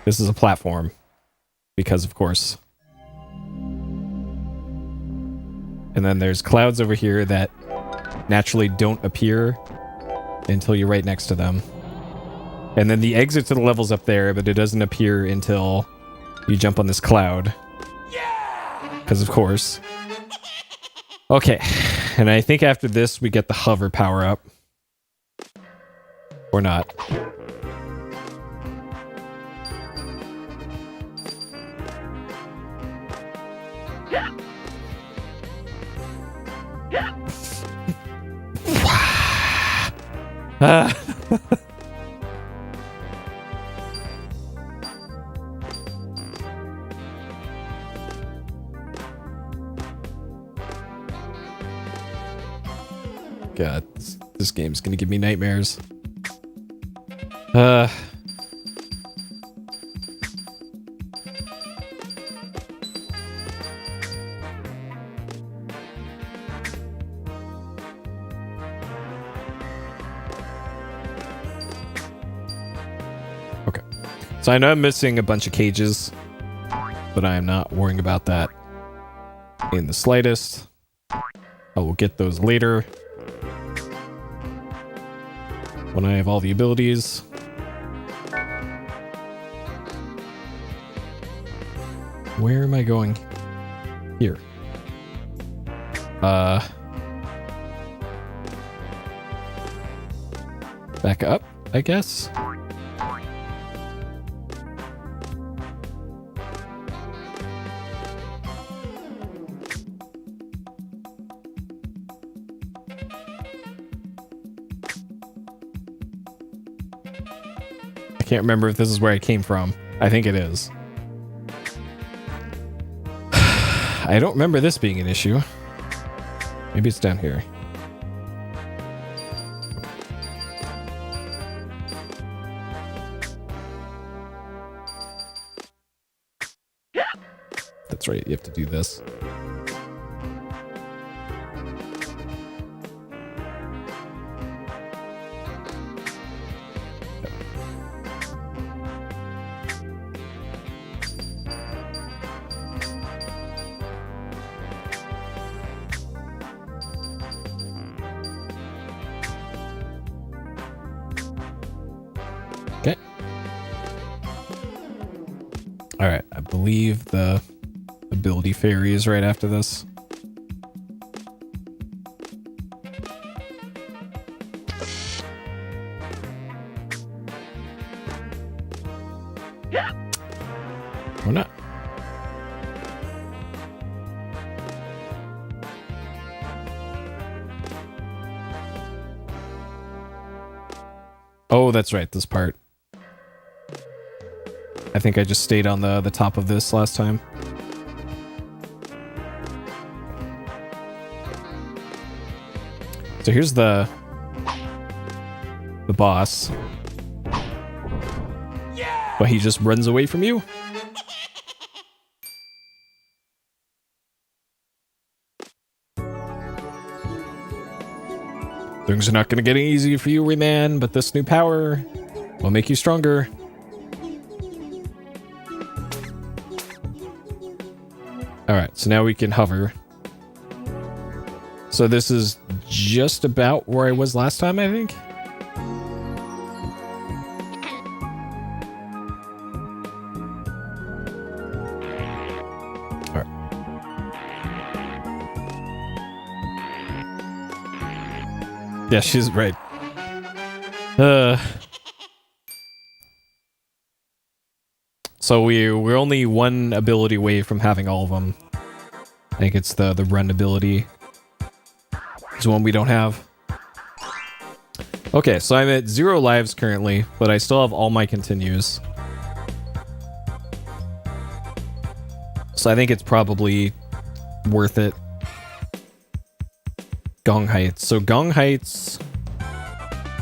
This is a platform. Because, of course. And then there's clouds over here that naturally don't appear until you're right next to them. And then the exit to the level's up there, but it doesn't appear until you jump on this cloud. Because, of course. Okay, and I think after this we get the hover power up. Or not. God, this game's gonna give me nightmares. Okay. So I know I'm missing a bunch of cages, but I am not worrying about that in the slightest. I will get those later when I have all the abilities. Where am I going? Here. Back up, I guess. I can't remember if this is where I came from. I think it is. I don't remember this being an issue. Maybe it's down here. That's right, you have to do this. Okay. All right, I believe the ability fairy is right after this. Or not. Oh, that's right, this part. I think I just stayed on the top of this last time. So here's the boss. Yeah! But he just runs away from you? Things are not going to get any easier for you, Rayman, but this new power will make you stronger. Alright, so now we can hover. So this is just about where I was last time, I think. Alright. Yeah, she's right. So we're only one ability away from having all of them. I think it's the run ability. It's one we don't have. Okay, so I'm at 0 lives currently, but I still have all my continues. So I think it's probably worth it. Gong Heights. So Gong Heights...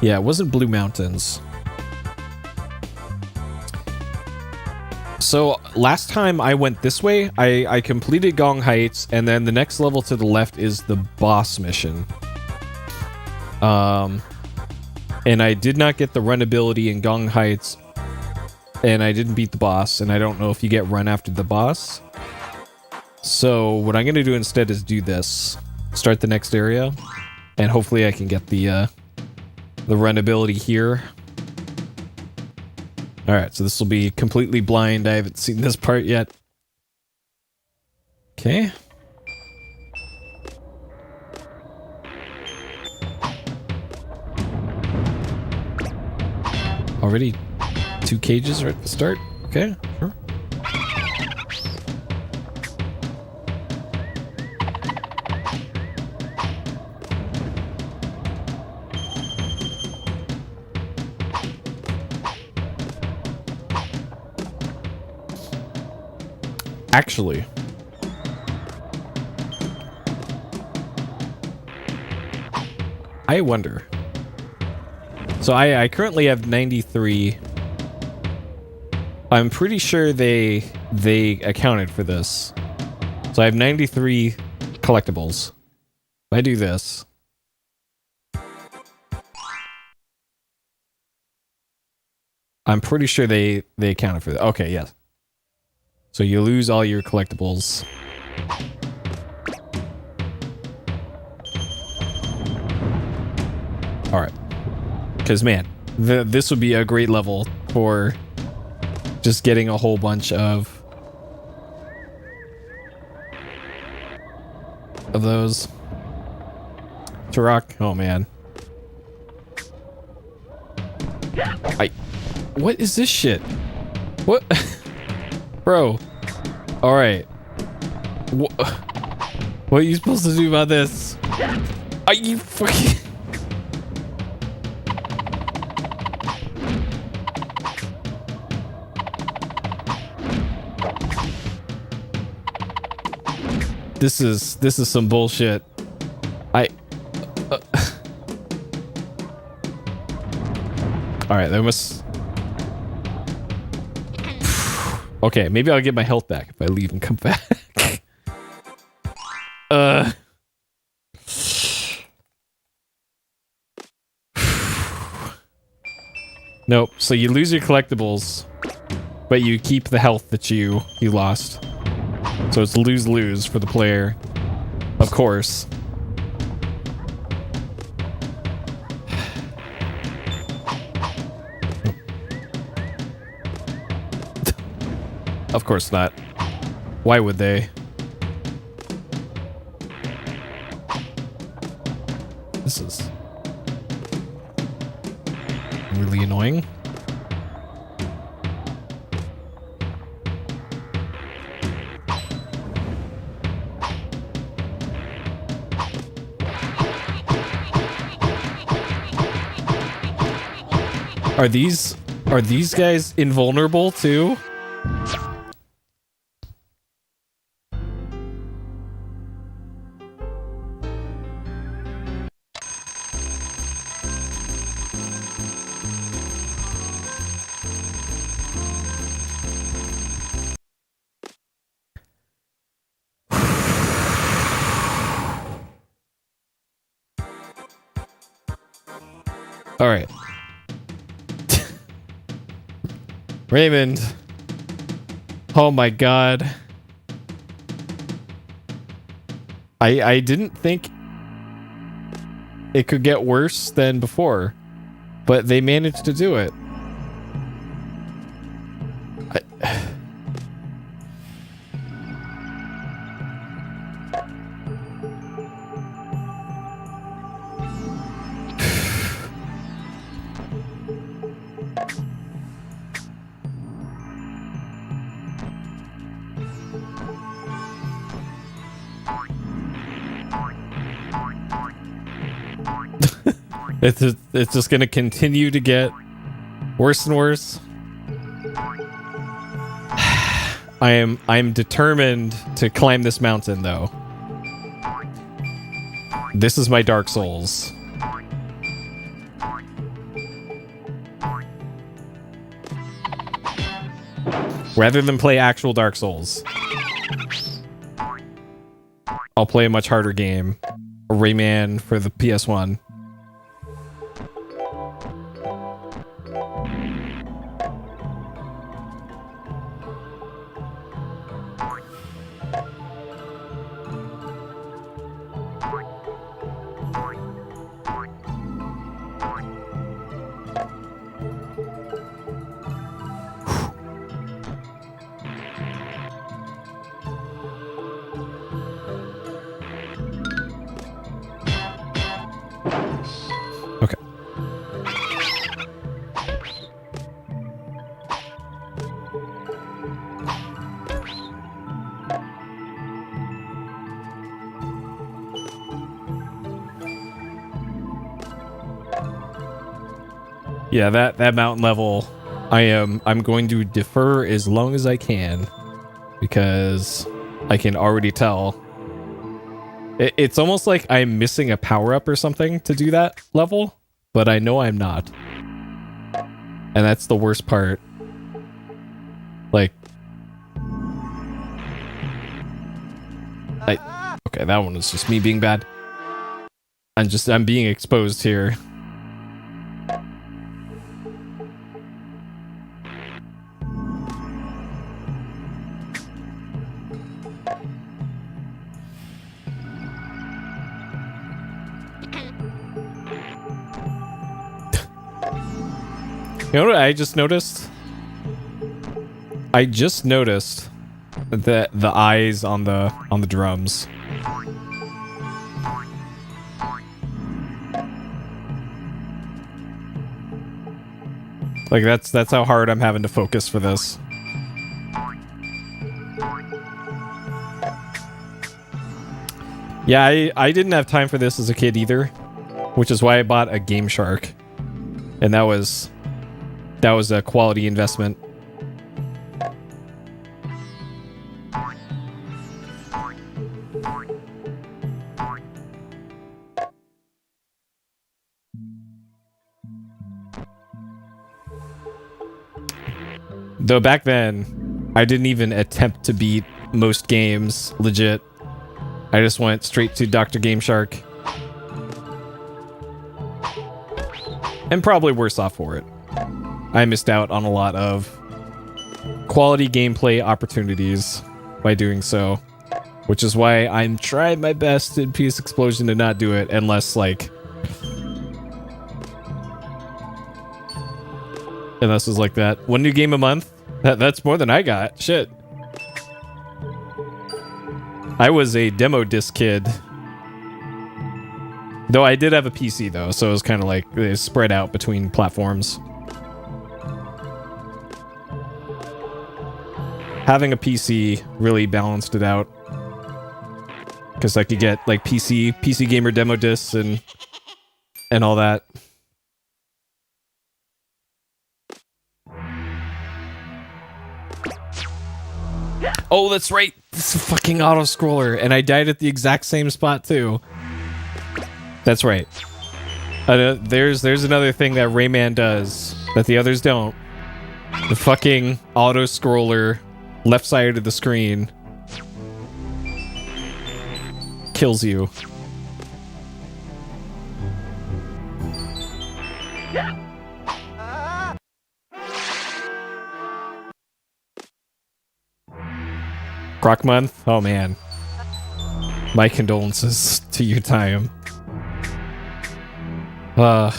Yeah, it wasn't Blue Mountains. So last time I went this way, I completed Gong Heights, and then the next level to the left is the boss mission. And I did not get the run ability in Gong Heights, and I didn't beat the boss, and I don't know if you get run after the boss. So what I'm going to do instead is do this. Start the next area, and hopefully I can get the run ability here. Alright, so this will be completely blind. I haven't seen this part yet. Okay. Already 2 cages right at the start? Okay, sure. Actually, I wonder. So I currently have 93. I'm pretty sure they accounted for this. So I have 93 collectibles. If I do this, I'm pretty sure they accounted for that. Okay, yes. So you lose all your collectibles. Alright. Because, man, this would be a great level for just getting a whole bunch of of those. Turok. Oh man. What is this shit? What? Bro. Alright. What are you supposed to do about this? Are you fucking... This is some bullshit. Alright, there must... Okay, maybe I'll get my health back if I leave and come back. Nope, so you lose your collectibles, but you keep the health that you lost. So it's lose-lose for the player. Of course. Of course not. Why would they? This is really annoying. Are these guys invulnerable too? All right. Raymond. Oh my god. I didn't think it could get worse than before, but they managed to do it. It's just gonna continue to get worse and worse. I'm determined to climb this mountain though. This is my Dark Souls. Rather than play actual Dark Souls, I'll play a much harder game. Rayman for the PS1. Yeah, that mountain level, I'm going to defer as long as I can because I can already tell. It's almost like I'm missing a power-up or something to do that level, but I know I'm not. And that's the worst part. Like... Okay, that one was just me being bad. I'm being exposed here. You know what I just noticed? I just noticed that the eyes on the drums. Like, that's how hard I'm having to focus for this. Yeah, I didn't have time for this as a kid either, which is why I bought a Game Shark. And that was a quality investment. Though back then, I didn't even attempt to beat most games legit. I just went straight to Dr. Game Shark. And probably worse off for it. I missed out on a lot of quality gameplay opportunities by doing so. Which is why I'm trying my best in PSXplosion to not do it unless, like... Unless it's like that. One new game a month? That's more than I got. Shit. I was a demo disc kid. Though I did have a PC, though, so it was kind of like spread out between platforms. Having a PC really balanced it out. Because I could get, like, PC Gamer demo discs and all that. Oh, that's right. This is a fucking auto-scroller, and I died at the exact same spot, too. That's right. There's another thing that Rayman does that the others don't. The fucking auto-scroller left side of the screen kills you. Croc month? Oh man. My condolences to your time. I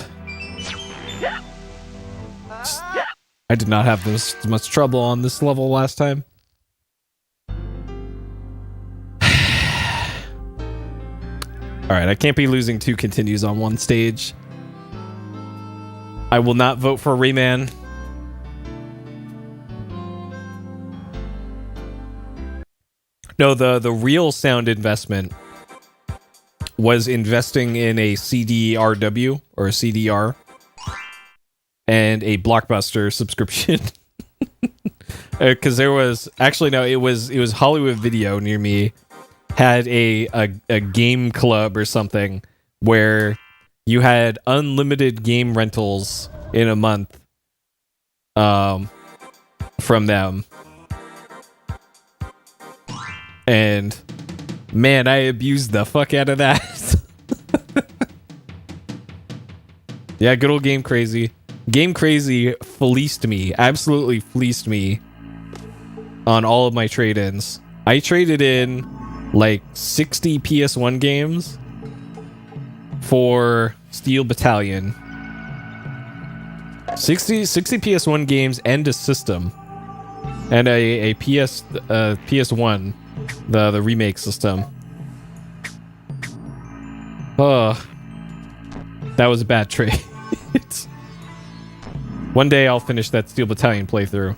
did not have this much trouble on this level last time. Alright, I can't be losing 2 continues on one stage. I will not vote for Rayman. No, the real sound investment was investing in a CDRW or a CDR and a Blockbuster subscription. Because there was actually no, it was Hollywood Video near me had a game club or something where you had unlimited game rentals in a month from them. And man, I abused the fuck out of that. Yeah, good old Game Crazy. Game Crazy fleeced me, absolutely fleeced me on all of my trade-ins. I traded in like 60 PS1 games for Steel Battalion. 60 PS1 games and a system. And a PS1. The remake system. Oh, that was a bad trade. One day I'll finish that Steel Battalion playthrough.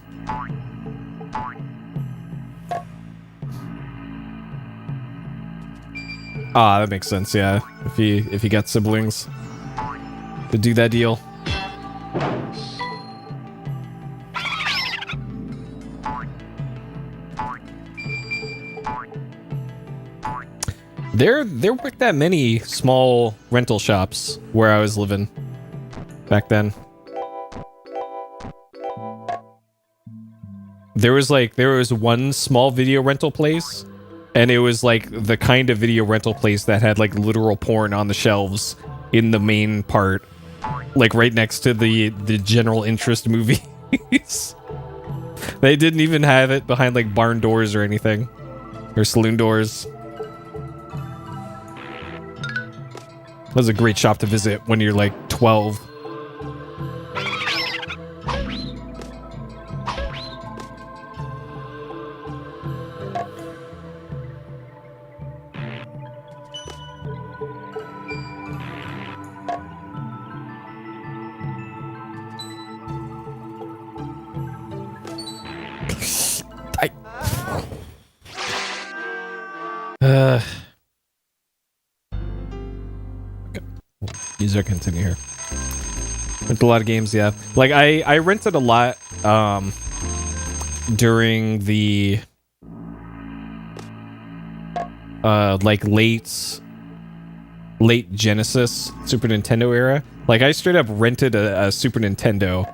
Ah, that makes sense. Yeah, if he got siblings to do that deal. There weren't that many small rental shops where I was living back then. There was one small video rental place, and it was like the kind of video rental place that had like literal porn on the shelves in the main part, like right next to the general interest movies. They didn't even have it behind like barn doors or anything, or saloon doors. That was a great shop to visit when you're like 12. as I continue here. Rent a lot of games, yeah. Like I rented a lot during the like late Genesis Super Nintendo era. Like I straight up rented a Super Nintendo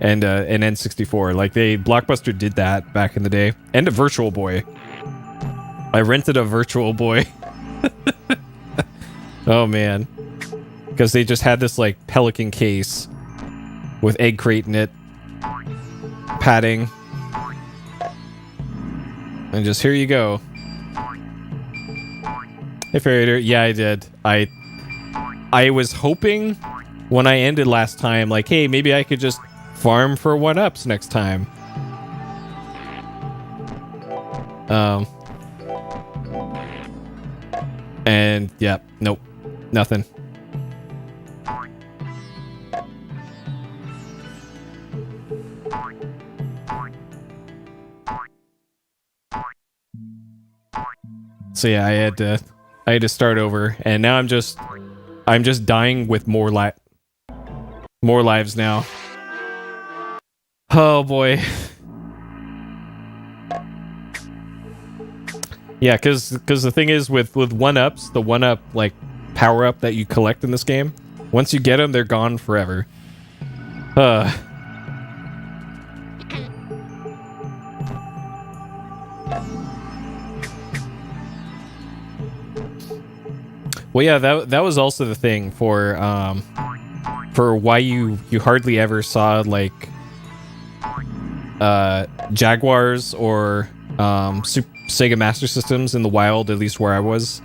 and an N64. Like Blockbuster did that back in the day. And a Virtual Boy. I rented a Virtual Boy. Oh man. Because they just had this like Pelican case with egg crate in it. Padding. And just here you go. Hey Farader, yeah I did. I was hoping when I ended last time, like, hey, maybe I could just farm for 1-ups next time. And yeah, nope, nothing. So yeah, I had to start over, and now I'm just dying with more lives now. Oh boy. Yeah, because the thing is with 1-ups, the 1-up like power up that you collect in this game, once you get them, they're gone forever. Well, yeah, that was also the thing for why you hardly ever saw like Jaguars or Sega Master Systems in the wild, at least where I was,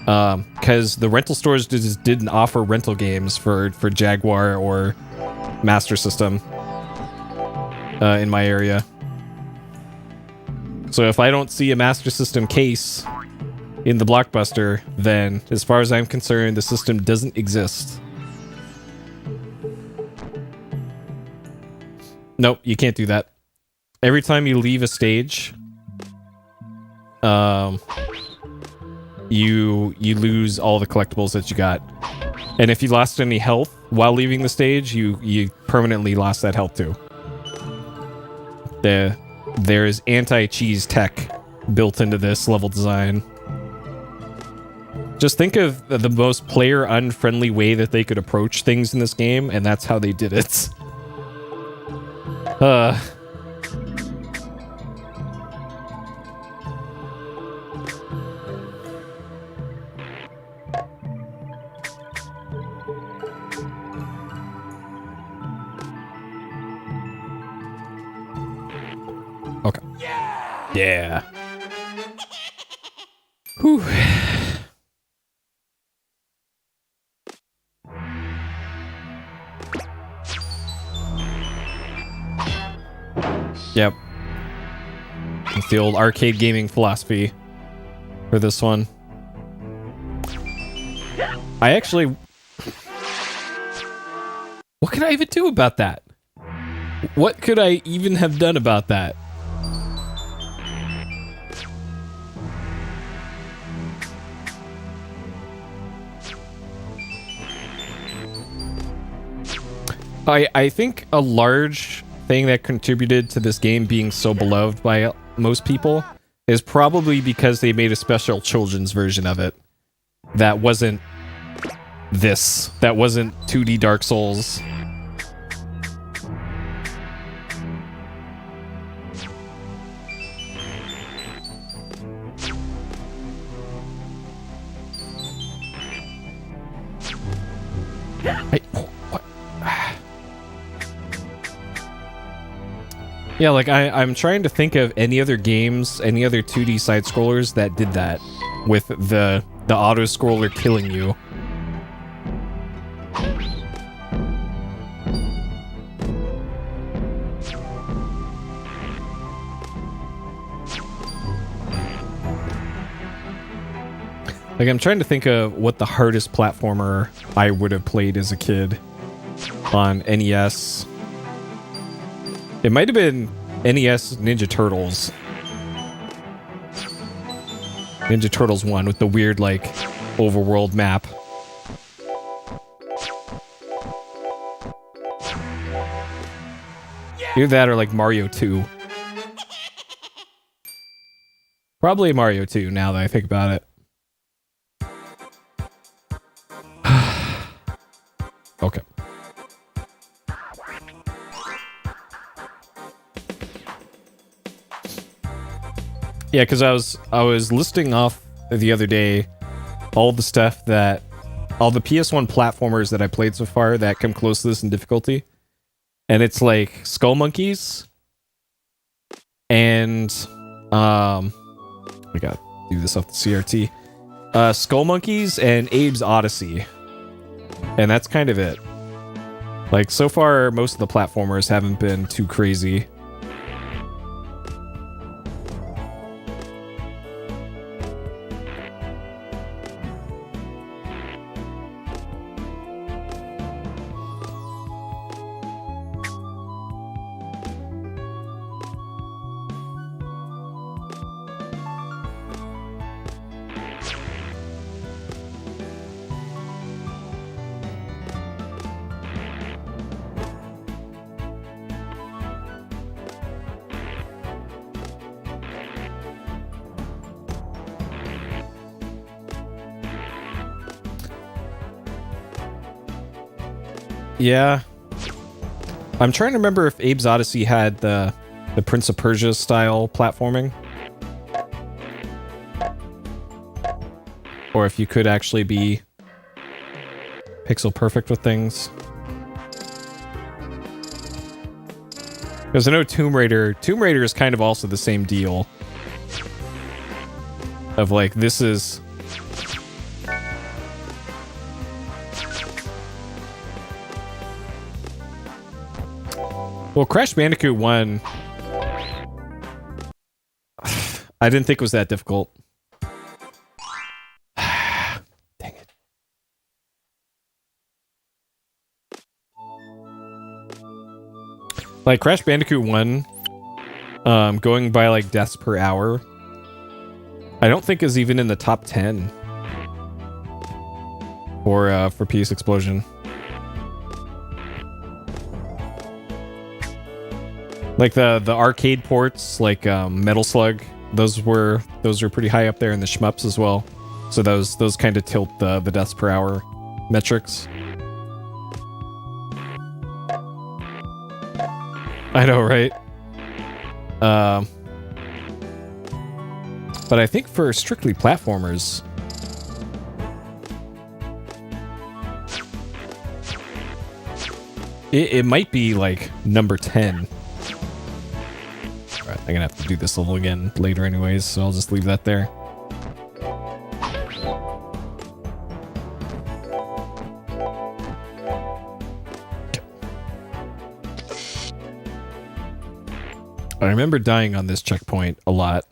because the rental stores just didn't offer rental games for Jaguar or Master System in my area. So if I don't see a Master System case in the Blockbuster, then as far as I'm concerned, the system doesn't exist. Nope, you can't do that. Every time you leave a stage, you lose all the collectibles that you got. And if you lost any health while leaving the stage, you permanently lost that health too. There's anti-cheese tech built into this level design. Just think of the most player-unfriendly way that they could approach things in this game, and that's how they did it. Okay. Yeah. Whew. Yep. It's the old arcade gaming philosophy for this one. I actually... What could I even do about that? What could I even have done about that? I think a large thing that contributed to this game being so beloved by most people is probably because they made a special children's version of it that wasn't this. That wasn't 2D Dark Souls. Yeah, like I'm trying to think of any other games, any other 2D side scrollers that did that with the auto scroller killing you. Like I'm trying to think of what the hardest platformer I would have played as a kid on NES. It might have been NES Ninja Turtles. Ninja Turtles 1 with the weird, like, overworld map. Either that or like Mario 2. Probably Mario 2 now that I think about it. Okay. Yeah, because I was listing off the other day all the stuff that all the PS1 platformers that I played so far that come close to this in difficulty. And it's like Skull Monkeys and we gotta do this off the CRT. Skull Monkeys and Abe's Odyssey. And that's kind of it. Like, so far, most of the platformers haven't been too crazy. Yeah. I'm trying to remember if Abe's Odyssey had the Prince of Persia style platforming. Or if you could actually be pixel perfect with things. Because I know Tomb Raider is kind of also the same deal. Of like, this is... Well, Crash Bandicoot 1... I didn't think it was that difficult. Dang it. Like, Crash Bandicoot 1, going by, like, deaths per hour, I don't think is even in the top 10 for PSXplosion. Like the arcade ports, like Metal Slug, those were pretty high up there in the shmups as well. So those kind of tilt the deaths per hour metrics. I know, right? But I think for strictly platformers, it might be like number 10. I'm gonna have to do this level again later anyways, so I'll just leave that there. I remember dying on this checkpoint a lot.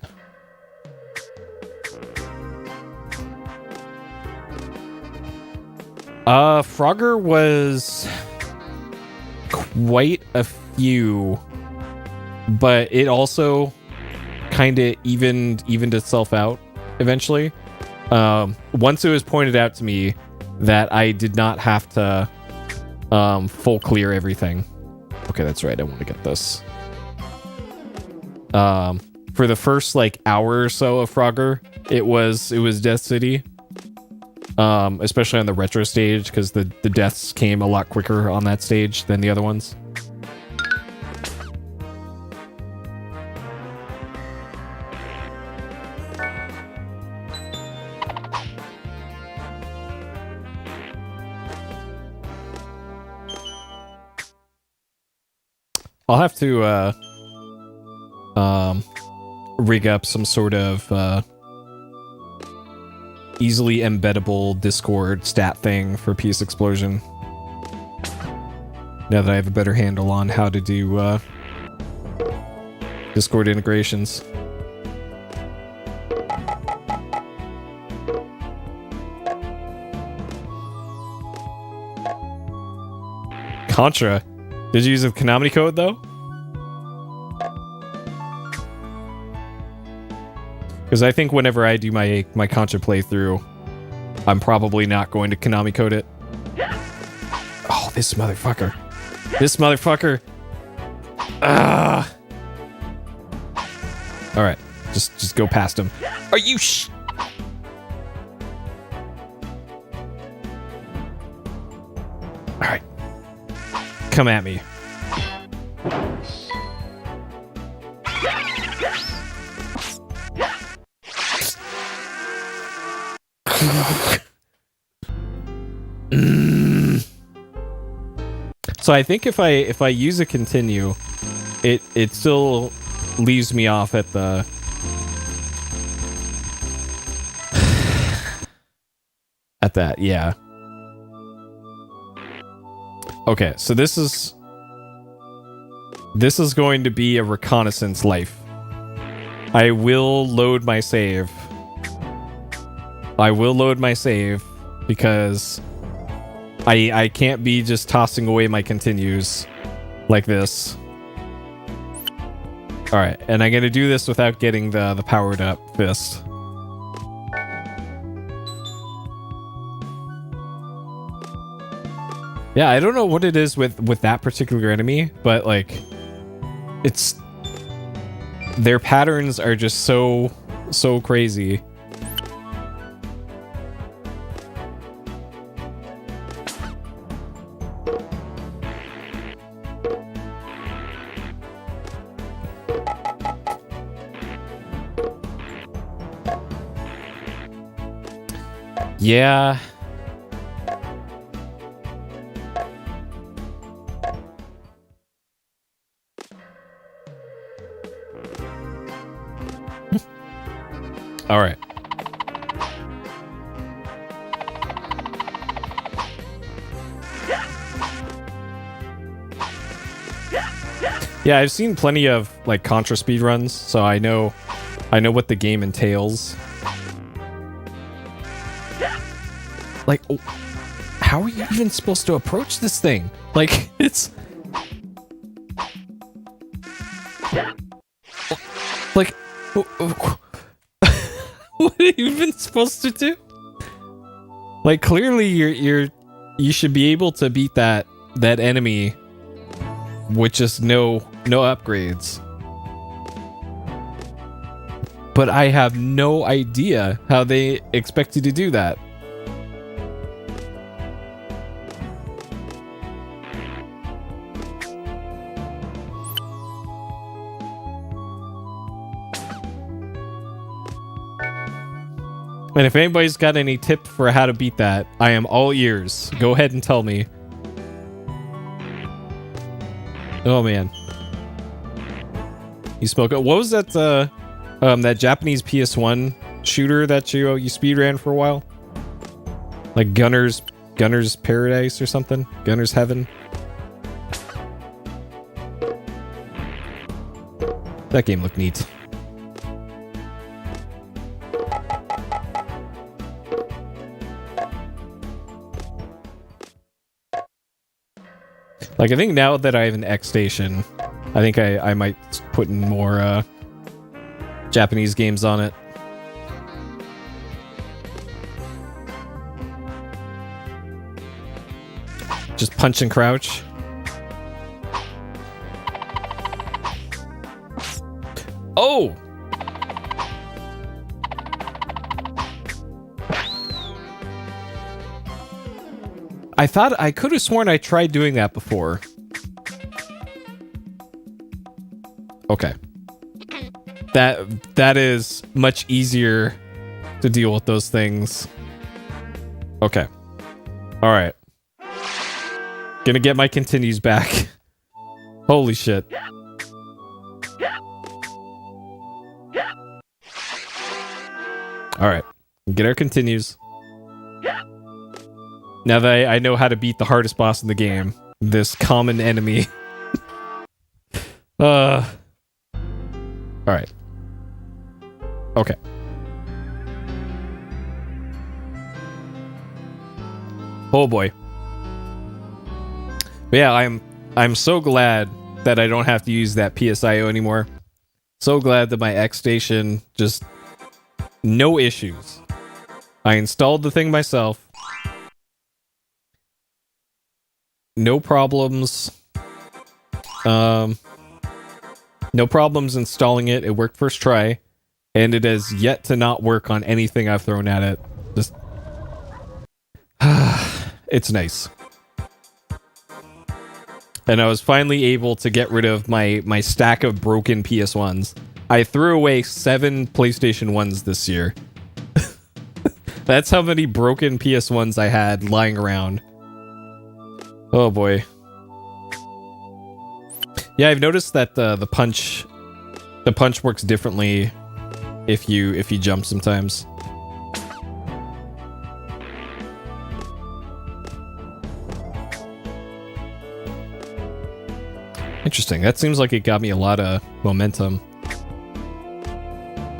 Frogger was quite a few, but it also kind of evened itself out eventually. Once it was pointed out to me that I did not have to full clear everything. Okay, that's right. I want to get this. For the first like hour or so of Frogger, it was Death City. Especially on the retro stage, because the deaths came a lot quicker on that stage than the other ones. I'll have to rig up some sort of easily embeddable Discord stat thing for PSXplosion. Now that I have a better handle on how to do Discord integrations. Contra. Did you use a Konami code though? Because I think whenever I do my Contra playthrough, I'm probably not going to Konami code it. Oh, this motherfucker. This motherfucker. Ah. All right, just go past him. Are you All right, come at me. So I think if I use a continue, it still leaves me off at the at that, yeah. Okay, so this is going to be a reconnaissance life. I will load my save. Because I can't be just tossing away my continues like this. All right, and I'm gonna do this without getting the powered up fist. Yeah, I don't know what it is with that particular enemy, but like, it's their patterns are just so crazy. Yeah. All right. Yeah, I've seen plenty of like Contra speedruns, so I know what the game entails. Like, oh, how are you even supposed to approach this thing? Like, it's like, what are you even supposed to do? Like, clearly you should be able to beat that enemy with just no upgrades. But I have no idea how they expect you to do that. And if anybody's got any tip for how to beat that, I am all ears. Go ahead and tell me. Oh man. You spoke up. What was that that Japanese PS1 shooter that you speedran for a while? Like Gunner's Paradise or something? Gunner's Heaven? That game looked neat. Like, I think now that I have an X Station, I think I might put in more Japanese games on it. Just punch and crouch. Oh! I could have sworn I tried doing that before. Okay. That is much easier to deal with those things. Okay. All right. Gonna get my continues back. Holy shit. All right. Get our continues. Now that I know how to beat the hardest boss in the game, this common enemy. All right. Okay. Oh boy. But yeah, I'm so glad that I don't have to use that PSIO anymore. So glad that my X Station just no issues. I installed the thing myself. No problems. No problems installing it. It worked first try. And it has yet to not work on anything I've thrown at it. Just... it's nice. And I was finally able to get rid of my stack of broken PS1s. I threw away 7 PlayStation 1s this year. That's how many broken PS1s I had lying around. Oh boy. Yeah, I've noticed that the punch works differently if you jump sometimes. Interesting. That seems like it got me a lot of momentum.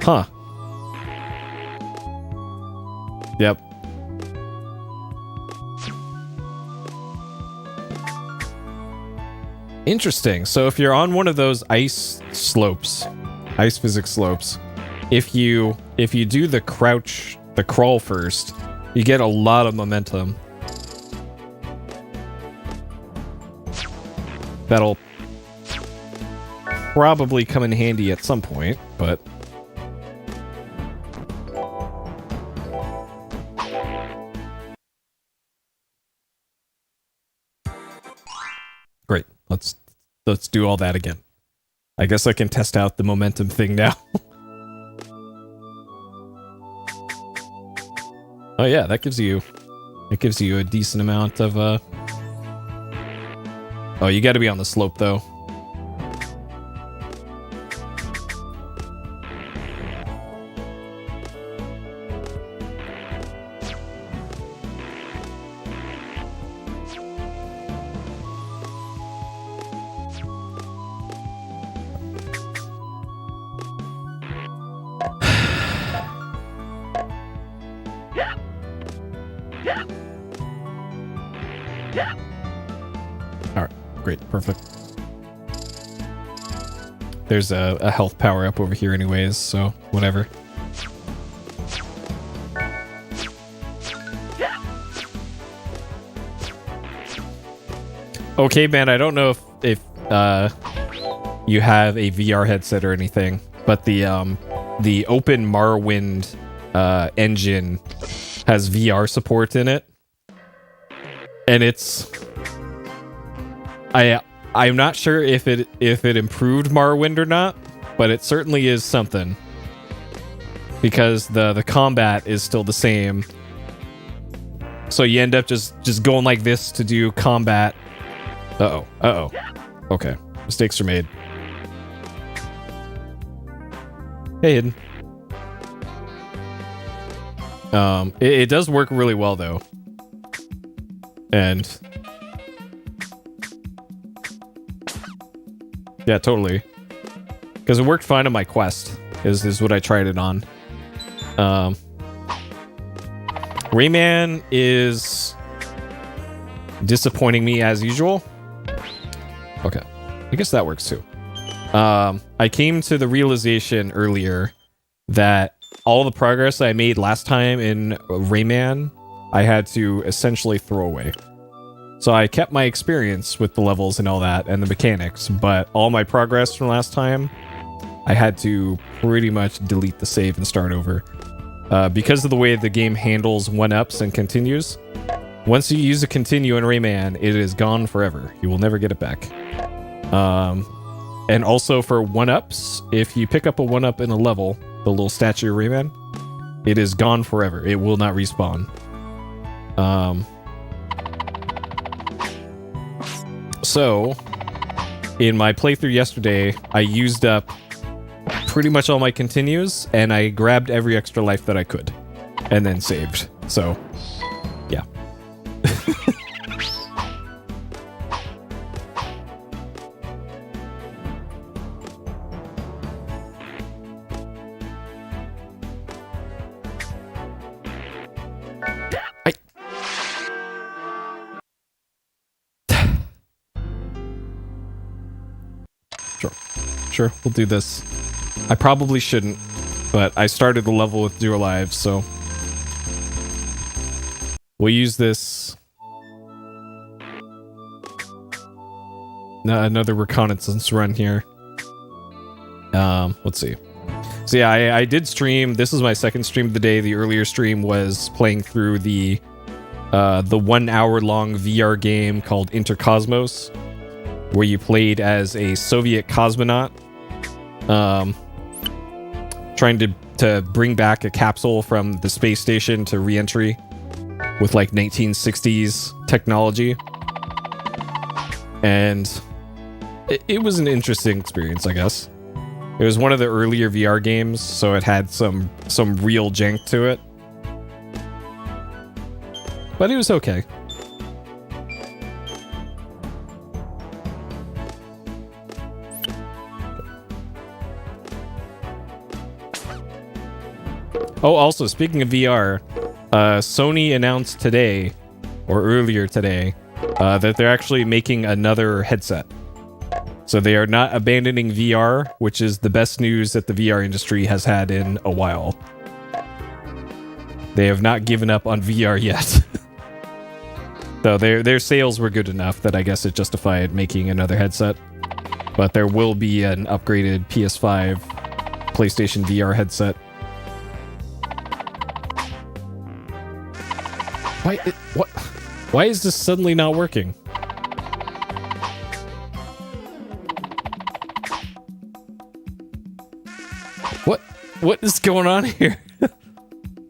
Huh. Yep. Interesting. So if you're on one of those ice physics slopes, if you do the crawl first, you get a lot of momentum. That'll probably come in handy at some point, but great. Let's do all that again. I guess I can test out the momentum thing now. Oh yeah, that gives you a decent amount of Oh, you got to be on the slope though. Perfect. There's a health power up over here anyways, so whatever. Okay, man, I don't know if you have a VR headset or anything, but the Open Morrowind engine has VR support in it. And it's... I'm not sure if it improved Morrowind or not, but it certainly is something. Because the combat is still the same. So you end up just going like this to do combat. Uh-oh. Okay. Mistakes are made. Hey, Hidden. It does work really well though. And yeah, totally. Because it worked fine on my Quest, is what I tried it on. Rayman is disappointing me as usual. Okay. I guess that works too. I came to the realization earlier that all the progress I made last time in Rayman, I had to essentially throw away. So I kept my experience with the levels and all that and the mechanics, but all my progress from last time, I had to pretty much delete the save and start over. Because of the way the game handles 1-ups and continues, once you use a continue in Rayman, it is gone forever. You will never get it back. And also for 1-ups, if you pick up a 1-up in a level, the little statue of Rayman, it is gone forever. It will not respawn. So, in my playthrough yesterday, I used up pretty much all my continues, and I grabbed every extra life that I could, and then saved. So, yeah. Sure, we'll do this. I probably shouldn't, but I started the level with 0 lives, so we'll use this. Another reconnaissance run here. Let's see. So yeah, I did stream. This is my second stream of the day. The earlier stream was playing through the 1 hour long VR game called Intercosmos, where you played as a Soviet cosmonaut, trying to bring back a capsule from the space station to re-entry with like 1960s technology. And it was an interesting experience, I guess. It was one of the earlier VR games, so it had some real jank to it. But it was okay. Oh, also, speaking of VR, Sony announced today, or earlier today, that they're actually making another headset. So they are not abandoning VR, which is the best news that the VR industry has had in a while. They have not given up on VR yet. Though their sales were good enough that I guess it justified making another headset. But there will be an upgraded PS5, PlayStation VR headset. Why is this suddenly not working? What is going on here?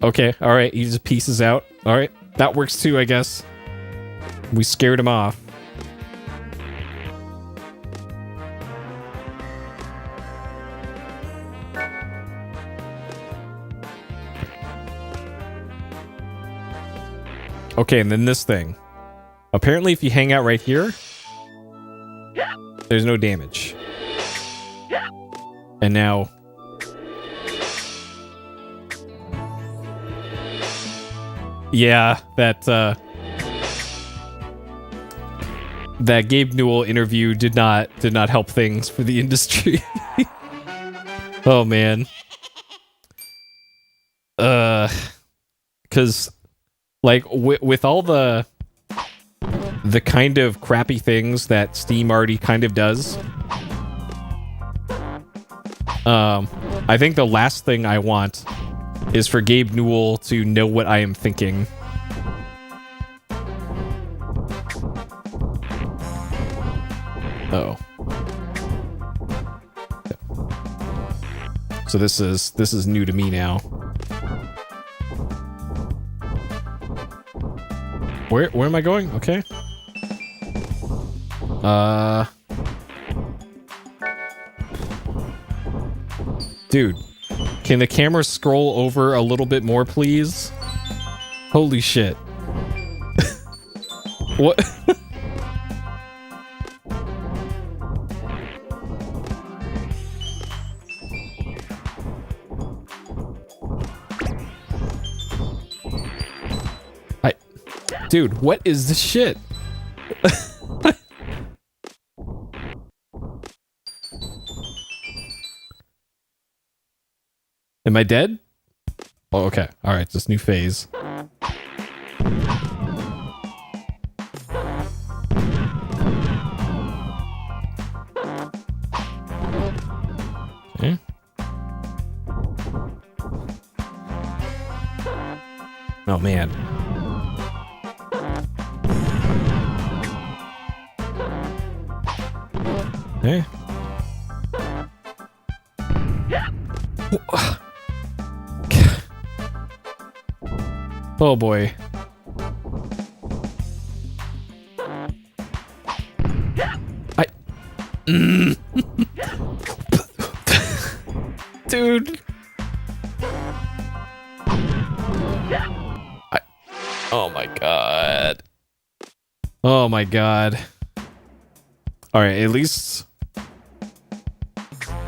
Okay, alright, he just pieces out. Alright, that works too, I guess. We scared him off. Okay, and then this thing. Apparently, if you hang out right here, there's no damage. And now... yeah, that Gabe Newell interview did not help things for the industry. Oh man. Cause like with all the kind of crappy things that Steam already kind of does, I think the last thing I want is for Gabe Newell to know what I am thinking. Oh. So this is new to me now. Where am I going? Okay. Dude. Can the camera scroll over a little bit more, please? Holy shit. What? Dude, what is this shit? Am I dead? Oh, okay. All right, this new phase. Okay. Oh, man. Okay. Oh boy. Dude. Oh my god. Oh my god. Alright, at least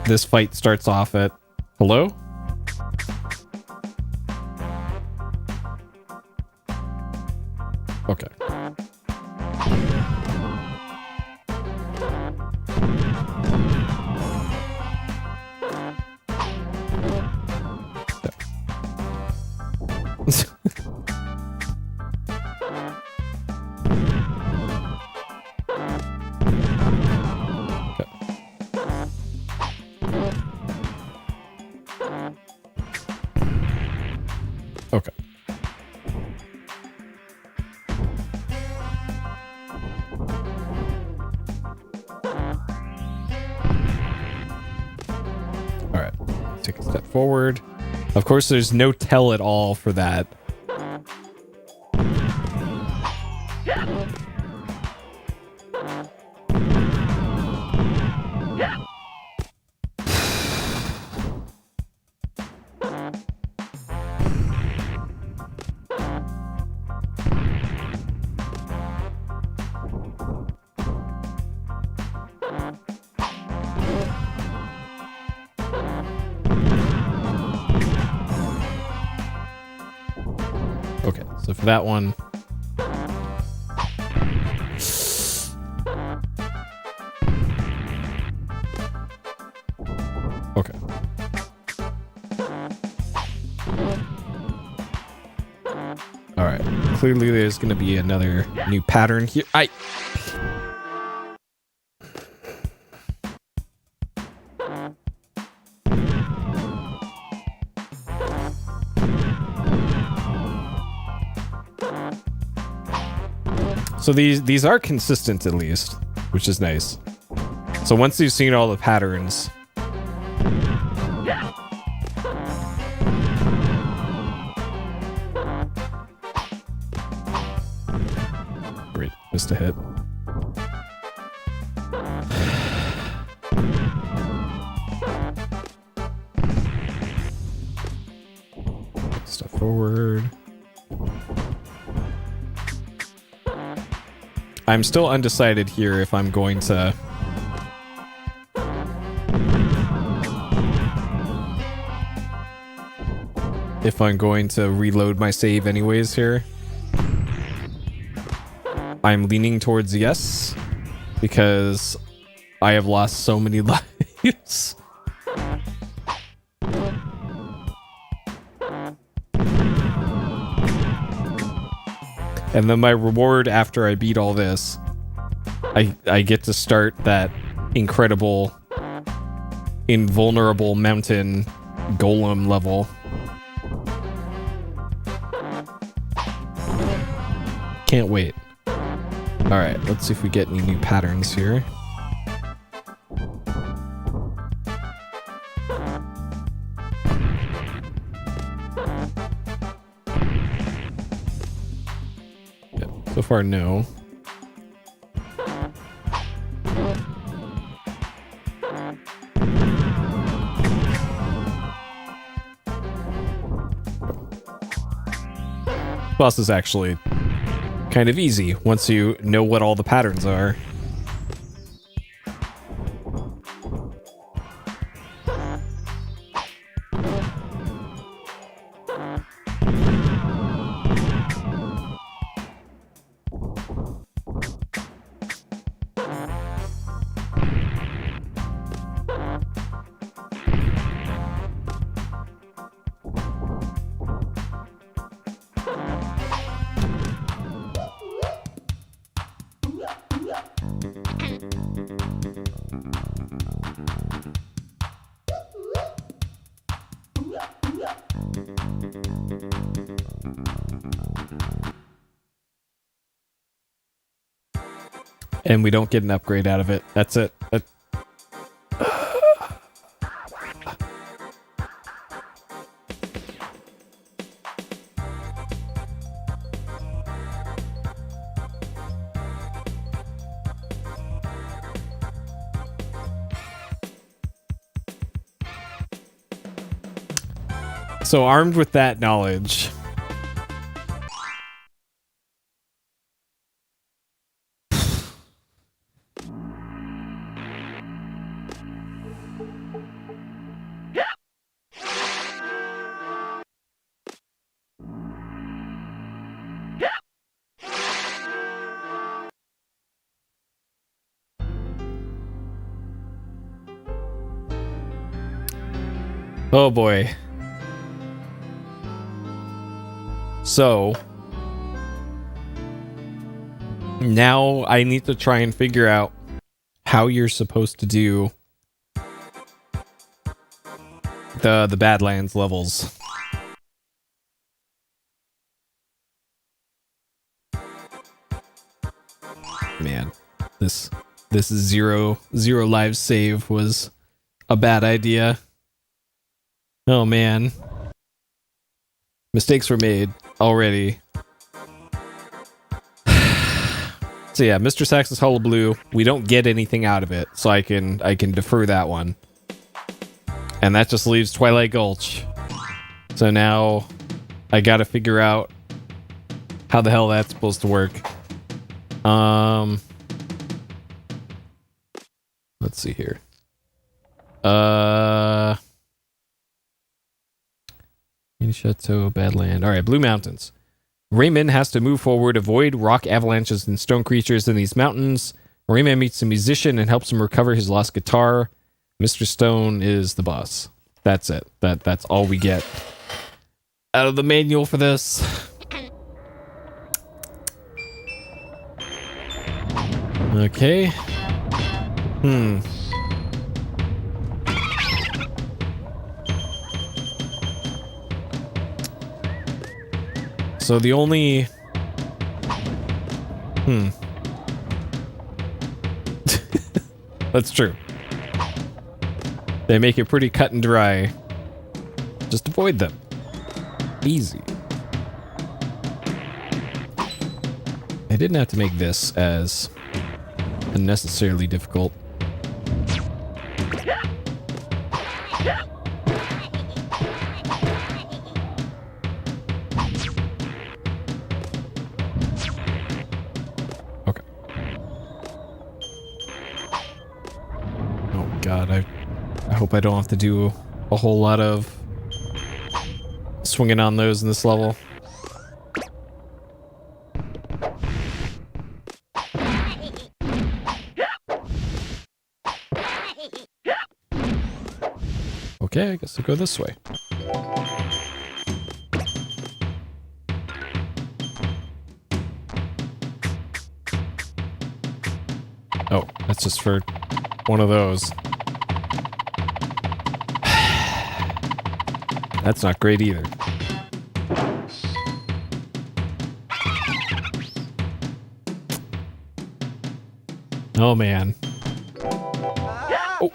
this fight starts off at... Hello? Okay. take a step forward. Of course, there's no tell at all for that. Okay, so for that one... Okay. Alright, clearly there's going to be another new pattern here. So these are consistent at least, which is nice. So once you've seen all the patterns... Great, missed a hit. Step forward. I'm still undecided here if I'm going to... if I'm going to reload my save anyways here. I'm leaning towards yes, because I have lost so many lives. And then my reward after I beat all this, I get to start that incredible, invulnerable mountain golem level. Can't wait. Alright, let's see if we get any new patterns here. So far, no. Boss is actually kind of easy once you know what all the patterns are. And we don't get an upgrade out of it. That's it. So armed with that knowledge... Oh boy. So now I need to try and figure out how you're supposed to do the Badlands levels. Man, this zero lives save was a bad idea. Oh man. Mistakes were made already. So yeah, Mr. Sax's Hullabaloo, we don't get anything out of it, so I can defer that one. And that just leaves Twilight Gulch. So now I gotta figure out how the hell that's supposed to work. Let's see here. Mini Chateau, Badland. Alright, Blue Mountains. Rayman has to move forward, avoid rock avalanches and stone creatures in these mountains. Rayman meets a musician and helps him recover his lost guitar. Mr. Stone is the boss. That's it. That's all we get out of the manual for this. Okay. So the only... That's true. They make it pretty cut and dry. Just avoid them. Easy. I didn't have to make this as unnecessarily difficult. Okay. Oh god, I hope I don't have to do a whole lot of swinging on those in this level. Okay, I guess I'll go this way. Oh, that's just for one of those. That's not great either. Oh man. Oh.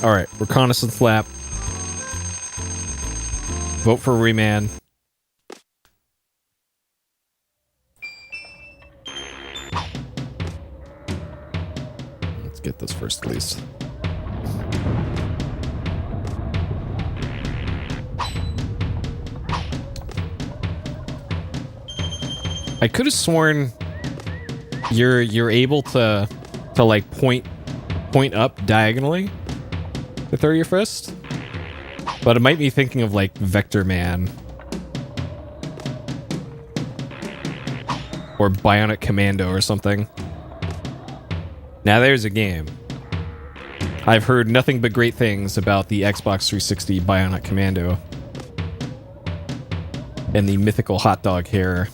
Alright, reconnaissance lap. Vote for Rayman. Let's get this first at least. I could have sworn you're able to like point up diagonally to throw your fist, but it might be thinking of like Vector Man or Bionic Commando or something. Now there's a game. I've heard nothing but great things about the Xbox 360 Bionic Commando and the mythical hot dog hair.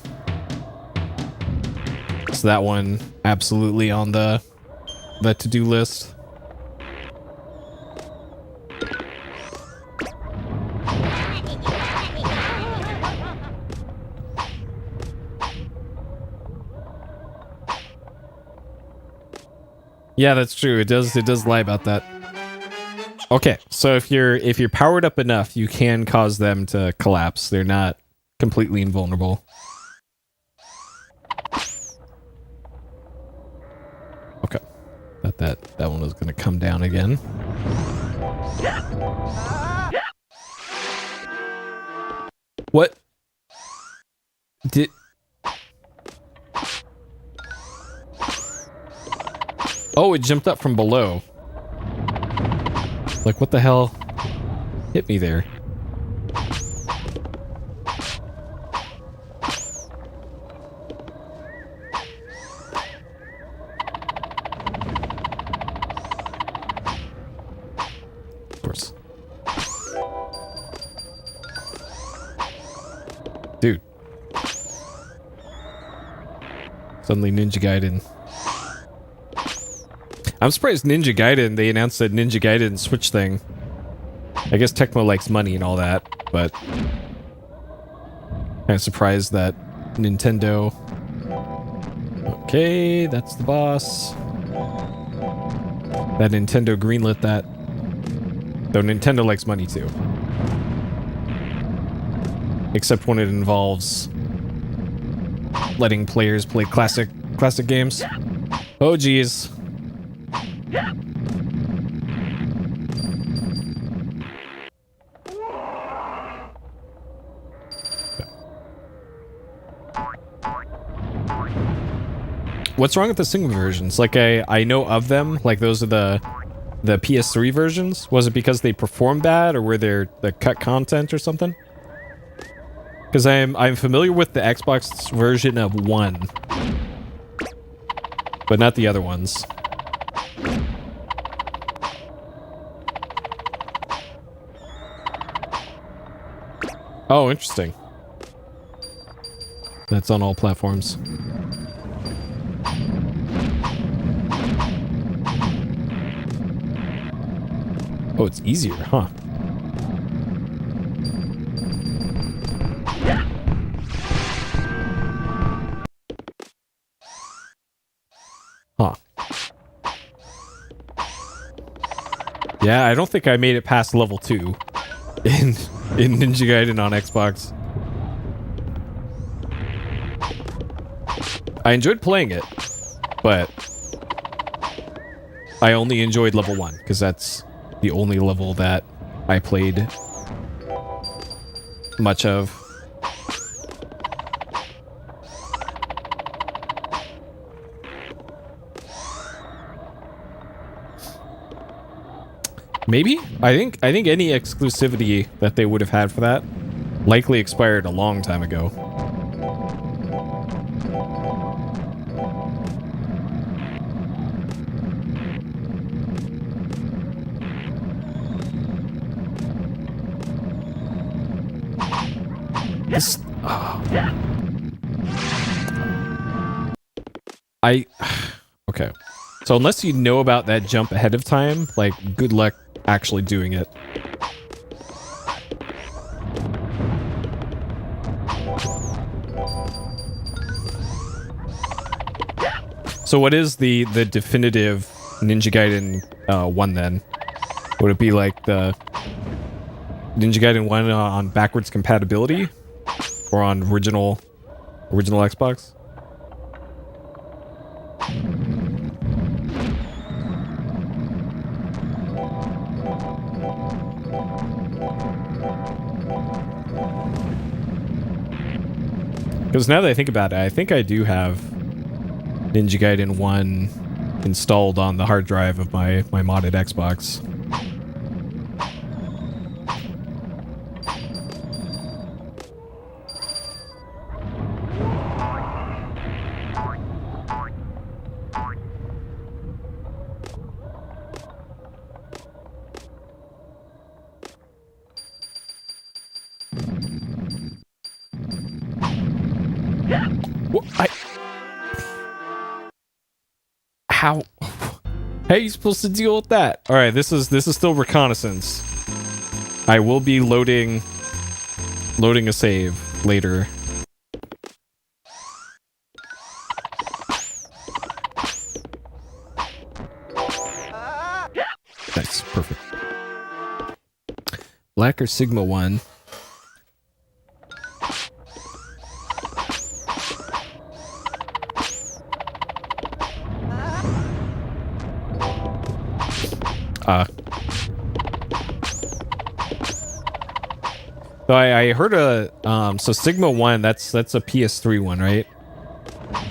So that one absolutely on the to-do list. Yeah, that's true. It does lie about that. Okay, so if you're powered up enough, you can cause them to collapse. They're not completely invulnerable. Okay. Thought that one was gonna come down again. What? Did... Oh, it jumped up from below. Like, what the hell hit me there? Of course. Dude. Suddenly Ninja Gaiden. I'm surprised Ninja Gaiden, they announced that Ninja Gaiden Switch thing. I guess Tecmo likes money and all that, but kind of surprised that Nintendo... Okay, that's the boss. That Nintendo greenlit that. Though Nintendo likes money too. Except when it involves letting players play classic games. Oh geez. What's wrong with the single versions? Like I know of them, like those are the PS3 versions. Was it because they performed bad or were there the cut content or something? Because I'm familiar with the Xbox version of 1, but not the other ones. Oh, interesting. That's on all platforms. Oh, it's easier, huh? Huh. Yeah, I don't think I made it past level 2 in Ninja Gaiden on Xbox. I enjoyed playing it, but I only enjoyed level 1 because that's the only level that I played much of. Maybe? I think any exclusivity that they would have had for that likely expired a long time ago. This, okay. So unless you know about that jump ahead of time, like, good luck actually doing it. So what is the definitive Ninja Gaiden 1 then? Would it be like the Ninja Gaiden 1 on backwards compatibility? Or on original Xbox? Because now that I think about it, I think I do have Ninja Gaiden 1 installed on the hard drive of my modded Xbox. How are you supposed to deal with that? All right, this is still reconnaissance. I will be loading a save later. Nice, perfect. Black or Sigma 1? So I heard so Sigma 1, that's a PS3 one, right?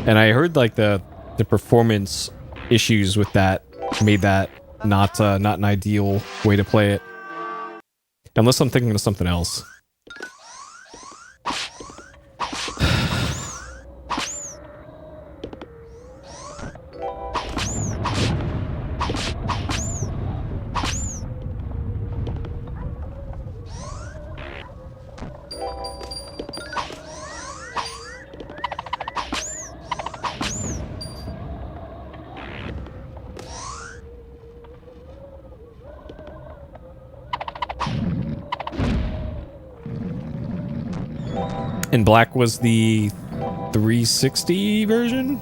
And I heard like the performance issues with that made that not an ideal way to play it. Unless I'm thinking of something else. And Black was the 360 version?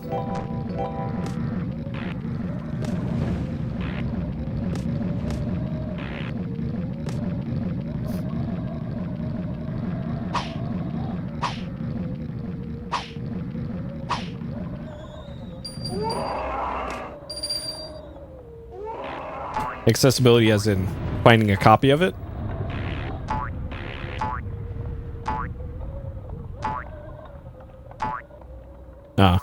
Accessibility as in finding a copy of it? Ah.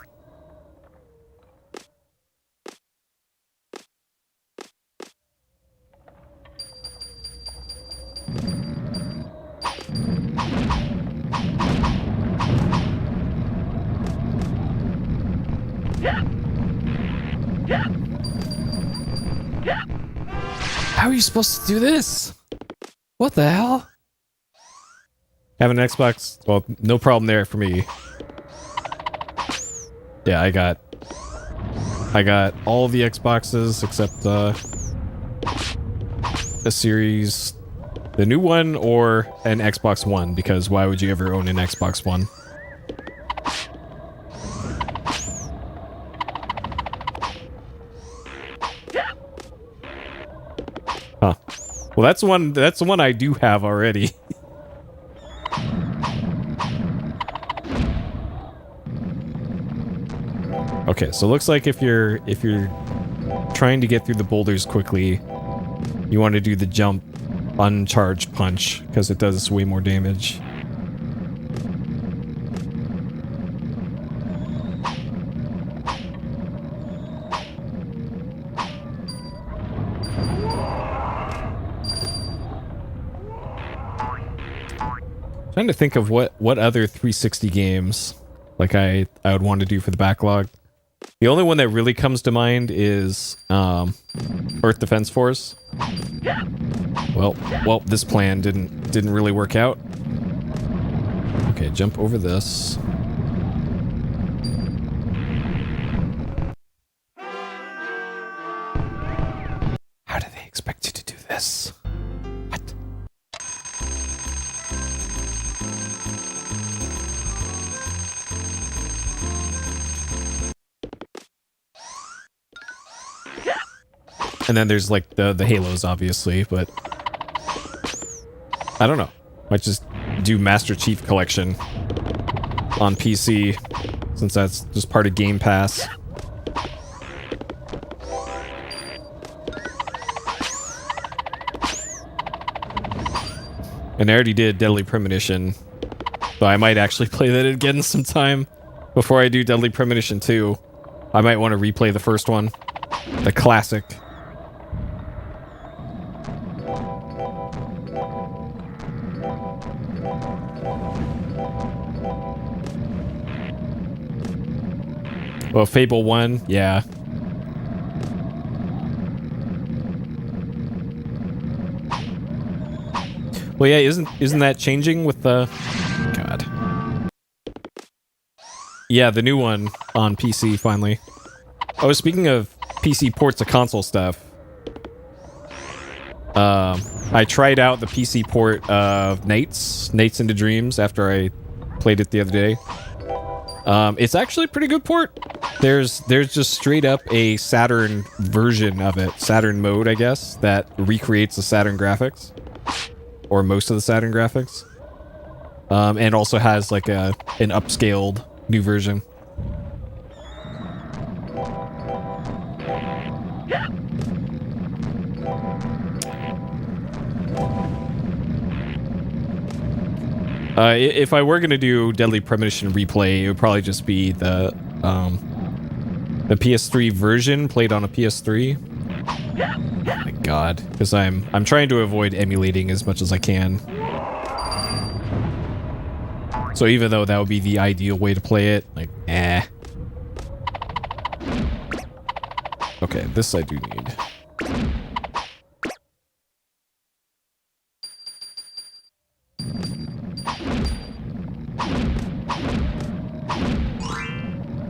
How are you supposed to do this? What the hell? Have an Xbox? Well, no problem there for me. Yeah, I got all the Xboxes except a series, the new one or an Xbox One, because why would you ever own an Xbox One? Huh. Well, that's the one I do have already. Okay, so it looks like if you're trying to get through the boulders quickly, you want to do the jump uncharged punch because it does way more damage. Trying to think of what other 360 games like I would want to do for the backlog. The only one that really comes to mind is Earth Defense Force. Well, this plan didn't really work out. Okay, jump over this. How do they expect you to do this? What? And then there's like the halos, obviously, but I don't know. Might just do Master Chief Collection on PC, since that's just part of Game Pass. And I already did Deadly Premonition, so I might actually play that again sometime before I do Deadly Premonition 2. I might want to replay the first one, the classic. Well, Fable 1, yeah. Well, yeah, isn't that changing with the... God. Yeah, the new one on PC, finally. Oh, speaking of PC ports to console stuff, I tried out the PC port of Nights into Dreams after I played it the other day. It's actually a pretty good port. There's just straight up a Saturn version of it, Saturn mode, I guess, that recreates the Saturn graphics, or most of the Saturn graphics, and also has like an upscaled new version. If I were gonna do Deadly Premonition replay, it would probably just be the PS3 version played on a PS3. Oh my god, because I'm trying to avoid emulating as much as I can. So even though that would be the ideal way to play it, like, eh. Okay, this I do need.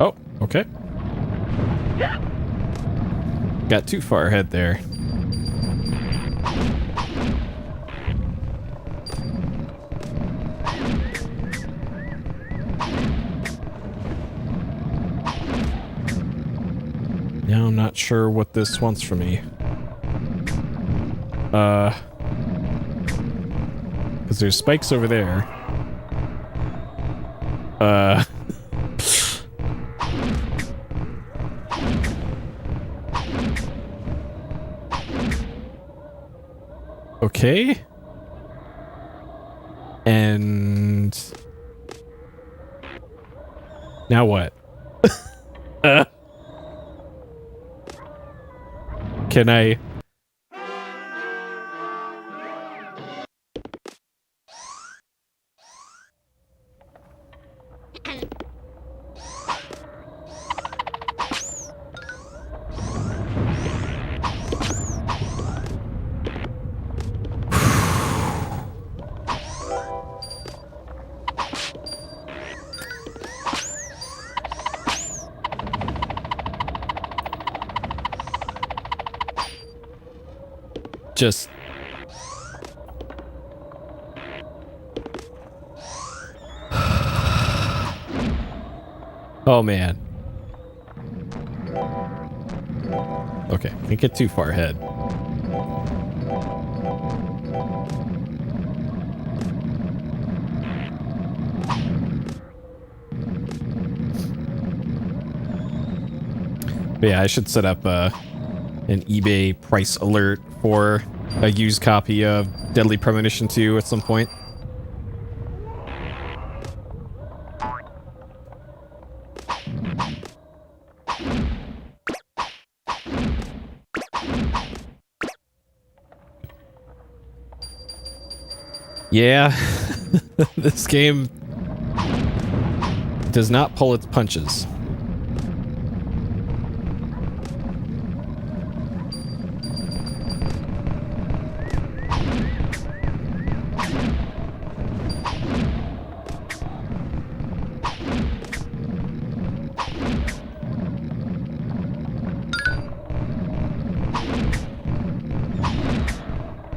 Oh, okay. Got too far ahead there. Now I'm not sure what this wants from me. Because there's spikes over there. Okay. And now what? Can I? Just oh man. Okay, can't get too far ahead. But yeah, I should set up an eBay price alert for a used copy of Deadly Premonition 2 at some point. Yeah, this game does not pull its punches.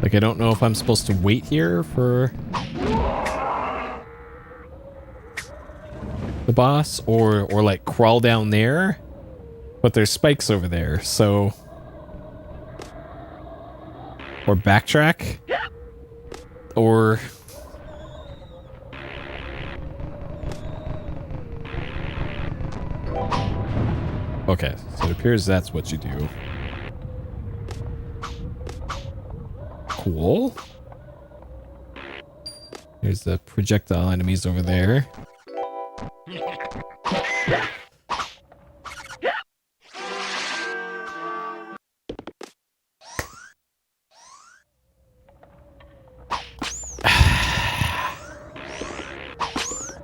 Like, I don't know if I'm supposed to wait here for the boss or like crawl down there, but there's spikes over there, so or backtrack or okay, so it appears that's what you do. Cool. There's the projectile enemies over there.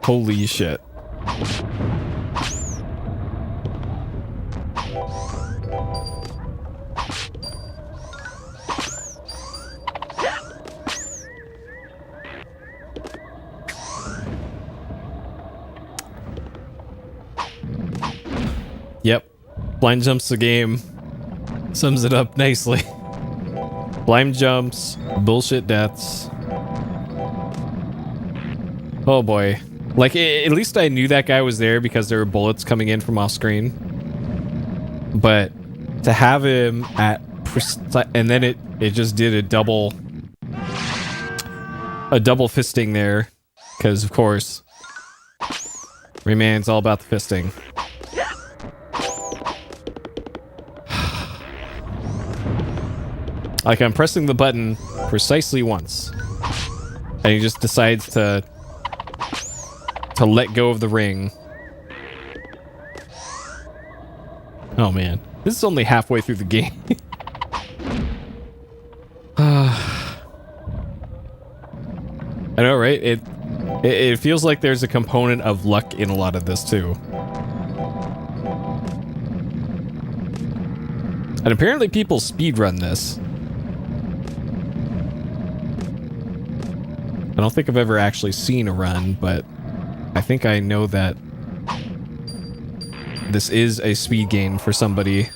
Holy shit. Yep. Blind jumps the game. Sums it up nicely. Blind jumps, bullshit deaths. Oh boy. Like, at least I knew that guy was there because there were bullets coming in from off screen. But to have him at and then it just did a double fisting there, because of course Rayman's all about the fisting. Like, I'm pressing the button precisely once, and he just decides to let go of the ring. Oh man, this is only halfway through the game. I know, right? It feels like there's a component of luck in a lot of this too. And apparently people speedrun this. I don't think I've ever actually seen a run, but I think I know that this is a speed game for somebody.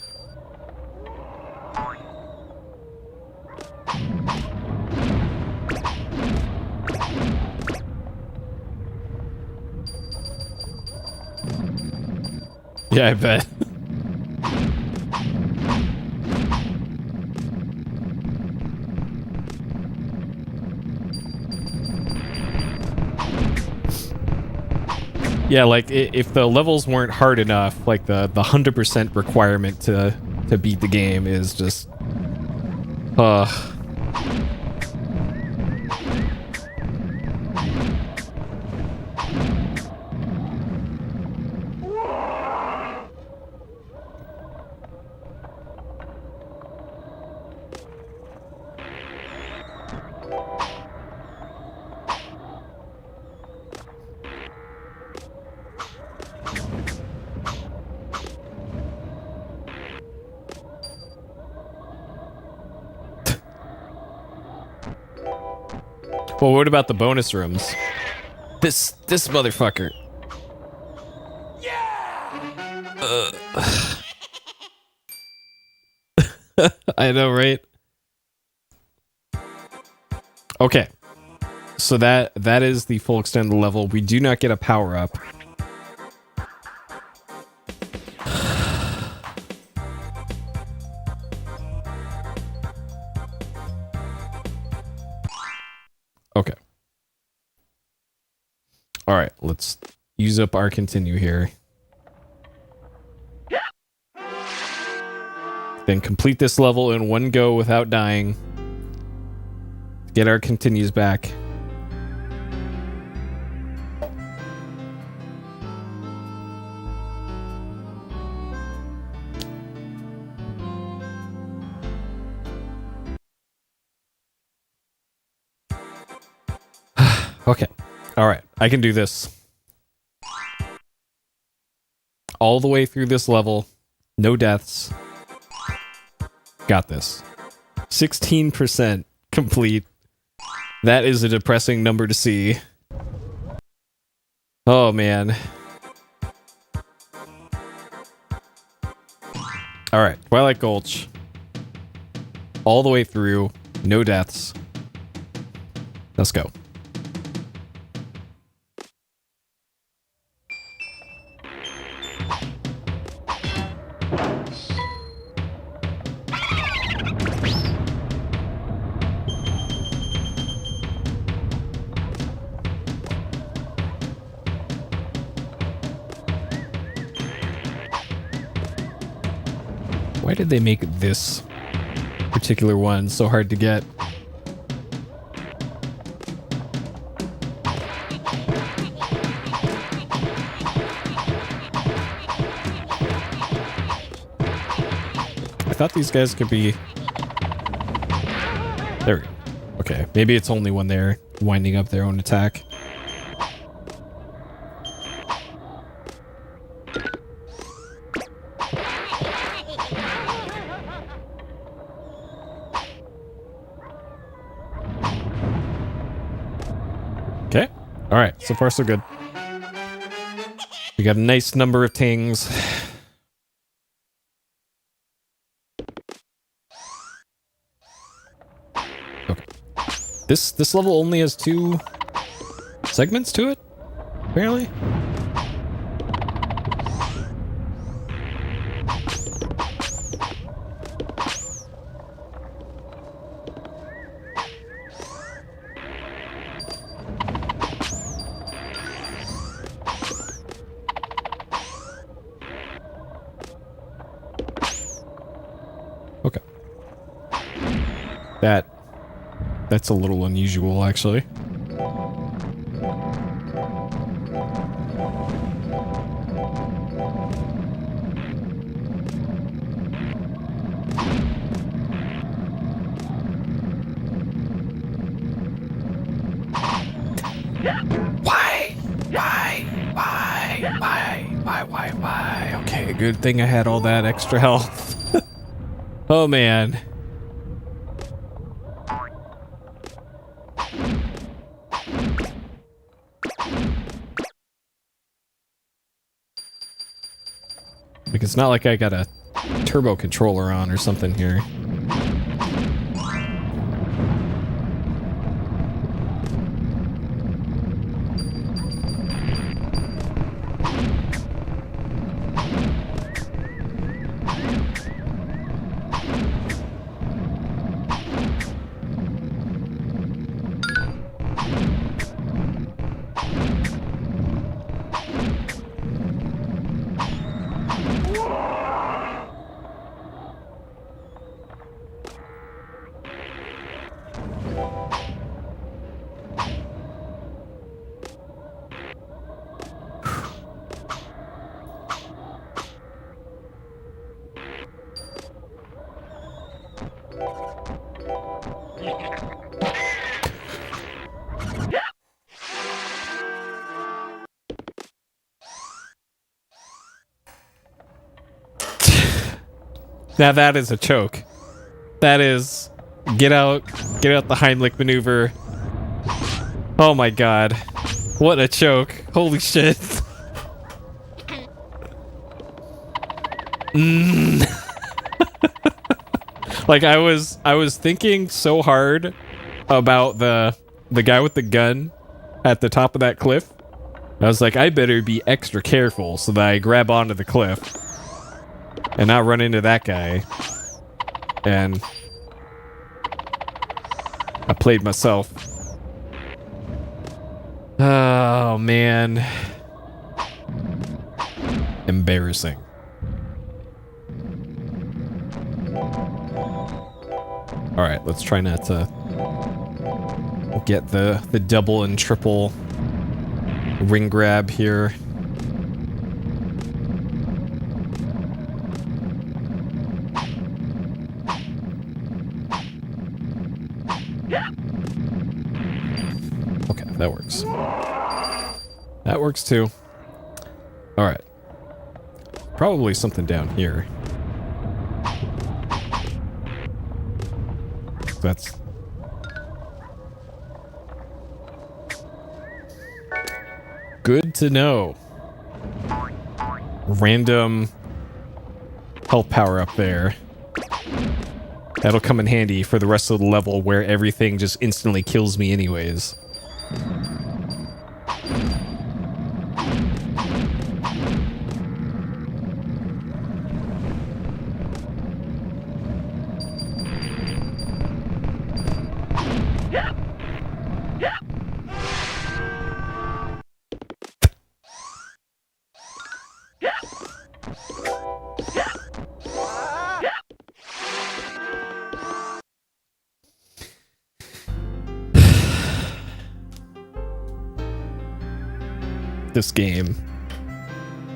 Yeah, I bet. Yeah, like, if the levels weren't hard enough, like the 100% requirement to beat the game is just Well, what about the bonus rooms? This motherfucker. Yeah. I know, right? Okay. So that is the full extent of the level. We do not get a power up. Okay. All right, let's use up our continue here. Then complete this level in one go without dying. Get our continues back. Okay. All right. I can do this. All the way through this level. No deaths. Got this. 16% complete. That is a depressing number to see. Oh, man. All right. Twilight Gulch. All the way through. No deaths. Let's go. Why did they make this particular one so hard to get? I thought these guys could be... There we go. Okay, maybe it's only when they're winding up their own attack. Okay. All right. So far, so good. We got a nice number of tings. Okay. This level only has 2 segments to it, apparently. Okay. That's a little unusual, actually. Why? Okay, good thing I had all that extra health. Oh, man. Like, it's not like I got a turbo controller on or something here. Now that is a choke. That is get out the Heimlich maneuver. Oh my god. What a choke. Holy shit. Like I was thinking so hard about the guy with the gun at the top of that cliff. I was like, I better be extra careful so that I grab onto the cliff and not run into that guy. And I played myself. Oh man. Embarrassing. Alright, let's try not to get the double and triple ring grab here. Okay, that works. That works too. Alright. Probably something down here. That's good to know. Random health power up there. That'll come in handy for the rest of the level where everything just instantly kills me anyways.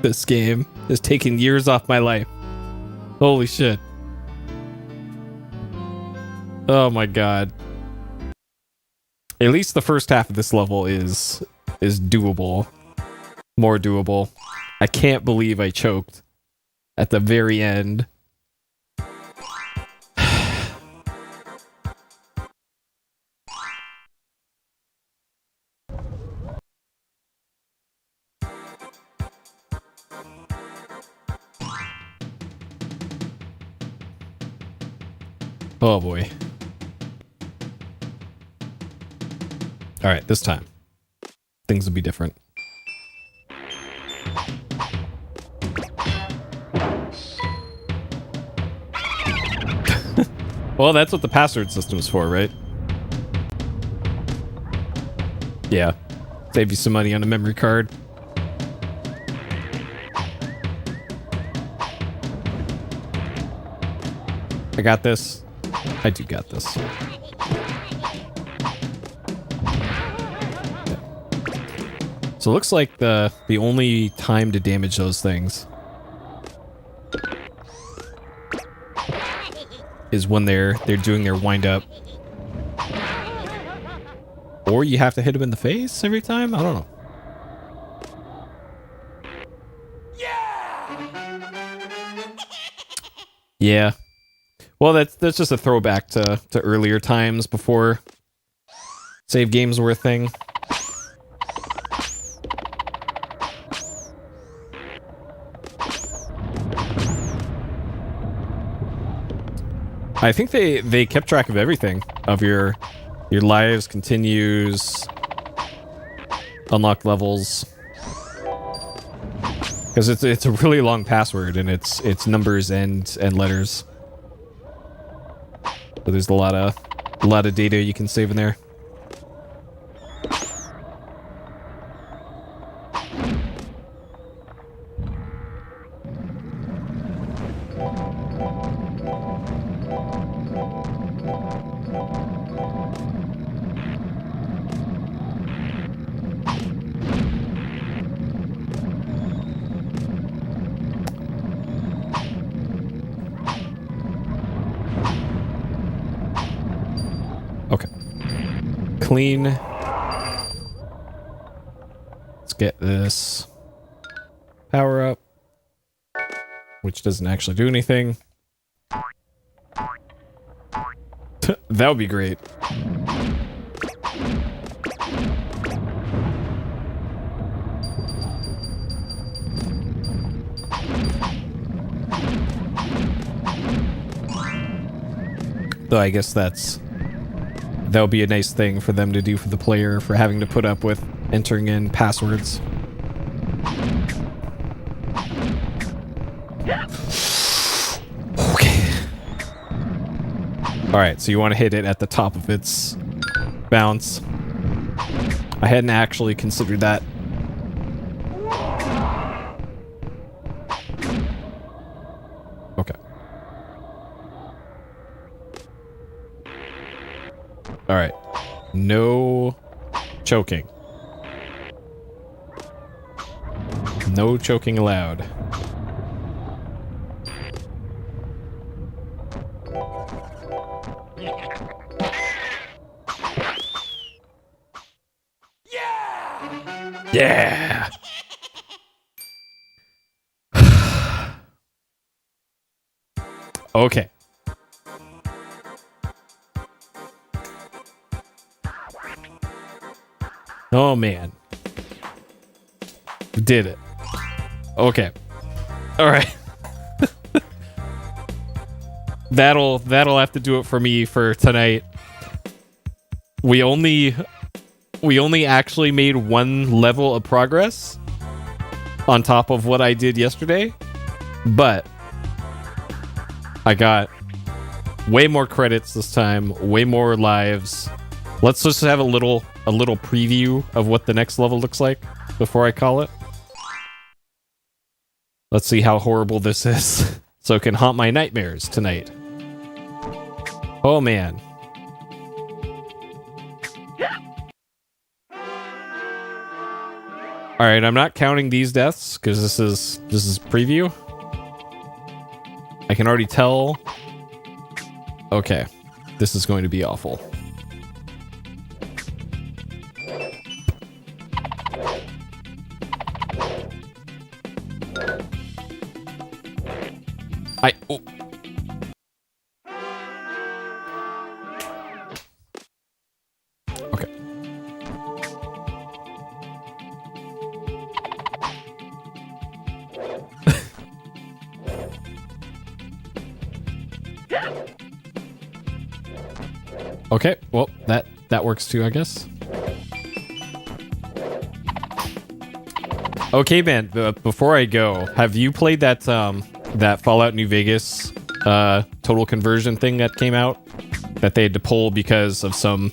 This game is taking years off my life. Holy shit. Oh my god. At least the first half of this level is doable. More doable. I can't believe I choked at the very end. Oh boy. Alright, this time. Things will be different. Well, that's what the password system's for, right? Yeah. Save you some money on a memory card. I got this. I do got this. So it looks like the only time to damage those things is when they're doing their wind up. Or you have to hit them in the face every time? I don't know. Yeah. Well, that's just a throwback to earlier times before save games were a thing. I think they kept track of everything, of your lives, continues, unlocked levels, because it's a really long password and it's numbers and letters. So there's a lot of data you can save in there. Clean. Let's get this power up, which doesn't actually do anything. That would be great. Though I guess that'll be a nice thing for them to do for the player, for having to put up with entering in passwords. Okay. Alright, so you want to hit it at the top of its bounce. I hadn't actually considered that. Okay. Alright. No choking. No choking allowed. Yeah! Okay. Oh man. We did it. Okay. Alright. That'll have to do it for me for tonight. We only actually made one level of progress on top of what I did yesterday, but I got way more credits this time, way more lives. Let's just have a little preview of what the next level looks like before I call it. Let's see how horrible this is, so it can haunt my nightmares tonight. Oh man. All right, I'm not counting these deaths because this is preview. I can already tell. Okay, this is going to be awful. Oh. Okay. Okay, well, that works too, I guess. Okay, man, before I go, have you played that that Fallout New Vegas total conversion thing that came out that they had to pull because of some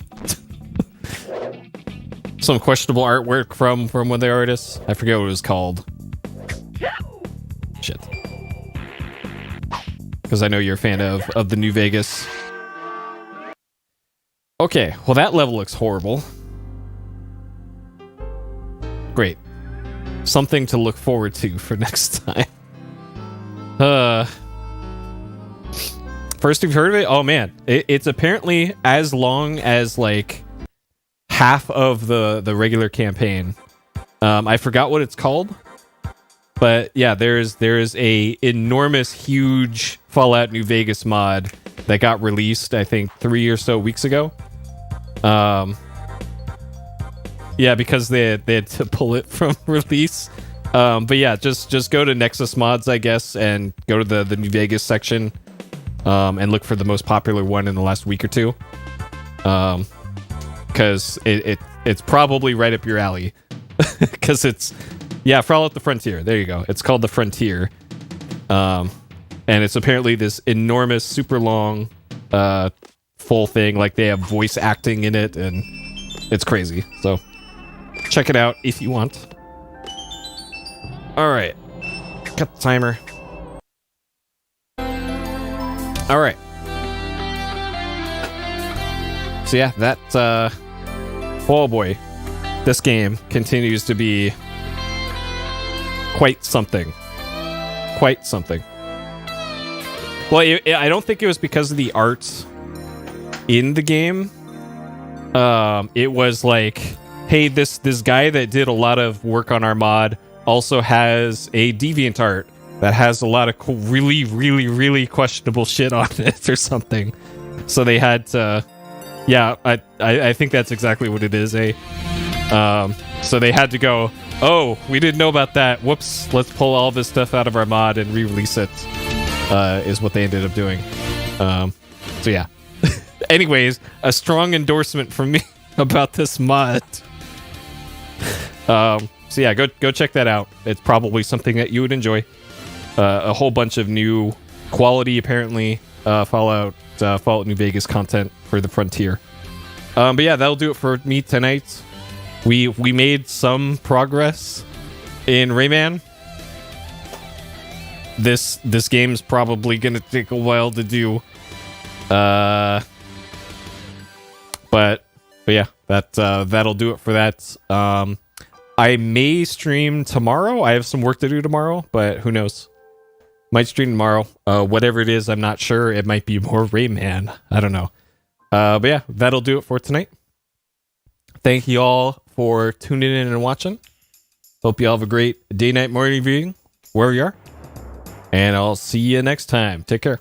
questionable artwork from one of the artists? I forget what it was called. Shit. Because I know you're a fan of the New Vegas. Okay, well that level looks horrible. Great. Something to look forward to for next time. First you've heard of it? Oh man, it's apparently as long as like half of the regular campaign. I forgot what it's called, but yeah, there's a enormous, huge Fallout New Vegas mod that got released, I think 3 or so weeks ago. Yeah, because they had to pull it from release. But yeah, just go to Nexus Mods, I guess, and go to the New Vegas section, and look for the most popular one in the last week or two. Because it's probably right up your alley. Because it's, yeah, Fallout the Frontier. There you go. It's called the Frontier. And it's apparently this enormous, super long, full thing. Like they have voice acting in it, and it's crazy. So check it out if you want. All right, got the timer. All right. So yeah, that oh boy, this game continues to be quite something. Quite something. Well, I don't think it was because of the art in the game. It was like, hey, this guy that did a lot of work on our mod also has a DeviantArt that has a lot of cool, really questionable shit on it or something. So they had to, yeah, I think that's exactly what it is, eh? So they had to go, oh, we didn't know about that. Whoops, let's pull all this stuff out of our mod and re-release it, is what they ended up doing. So yeah. anyways, a strong endorsement from me about this mod. So yeah, go check that out. It's probably something that you would enjoy. A whole bunch of new quality, apparently, Fallout New Vegas content for the Frontier. But yeah, that'll do it for me tonight. We made some progress in Rayman. This game's probably gonna take a while to do. But yeah, that'll do it for that. I may stream tomorrow. I have some work to do tomorrow, but who knows? Might stream tomorrow. Whatever it is, I'm not sure. It might be more Rayman. I don't know. But yeah, that'll do it for tonight. Thank you all for tuning in and watching. Hope you all have a great day, night, morning, viewing, wherever you are. And I'll see you next time. Take care.